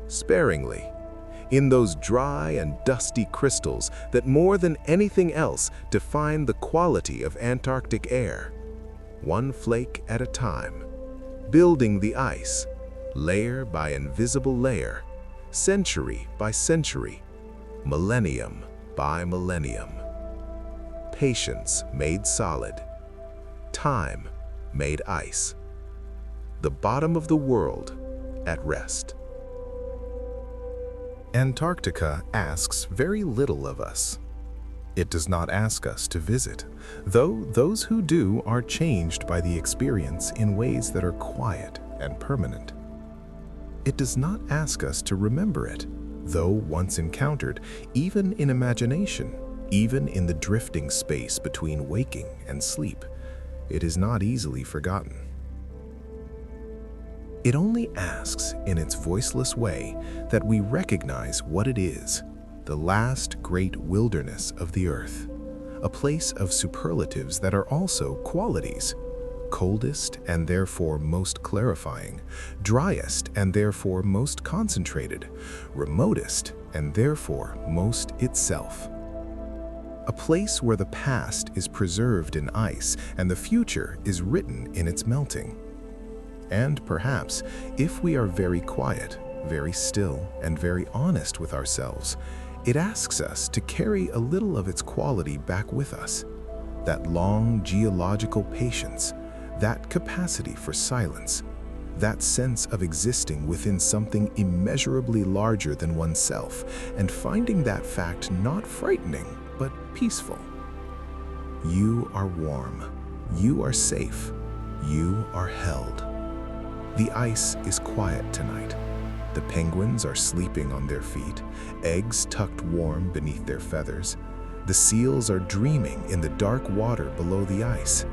sparingly, in those dry and dusty crystals that more than anything else define the quality of Antarctic air, one flake at a time, building the ice, layer by invisible layer, century by century, millennium by millennium. Patience made solid. Time made ice. The bottom of the world at rest. Antarctica asks very little of us. It does not ask us to visit, though those who do are changed by the experience in ways that are quiet and permanent. It does not ask us to remember it, though once encountered, even in imagination, even in the drifting space between waking and sleep, it is not easily forgotten. It only asks in its voiceless way that we recognize what it is, the last great wilderness of the earth, a place of superlatives that are also qualities, coldest and therefore most clarifying, driest and therefore most concentrated, remotest and therefore most itself. A place where the past is preserved in ice and the future is written in its melting. And perhaps, if we are very quiet, very still, and very honest with ourselves, it asks us to carry a little of its quality back with us. That long geological patience, that capacity for silence, that sense of existing within something immeasurably larger than oneself, and finding that fact not frightening, but peaceful. You are warm. You are safe. You are held. The ice is quiet tonight. The penguins are sleeping on their feet, eggs tucked warm beneath their feathers. The seals are dreaming in the dark water below the ice.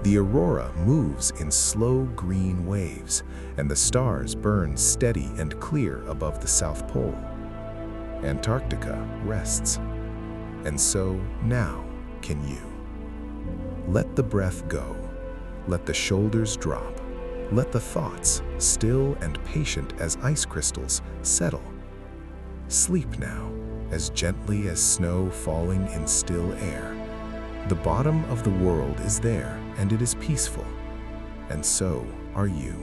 The aurora moves in slow green waves, and the stars burn steady and clear above the South Pole. Antarctica rests. And so now can you. Let the breath go. Let the shoulders drop. Let the thoughts, still and patient as ice crystals, settle. Sleep now, as gently as snow falling in still air. The bottom of the world is there, and it is peaceful. And so are you.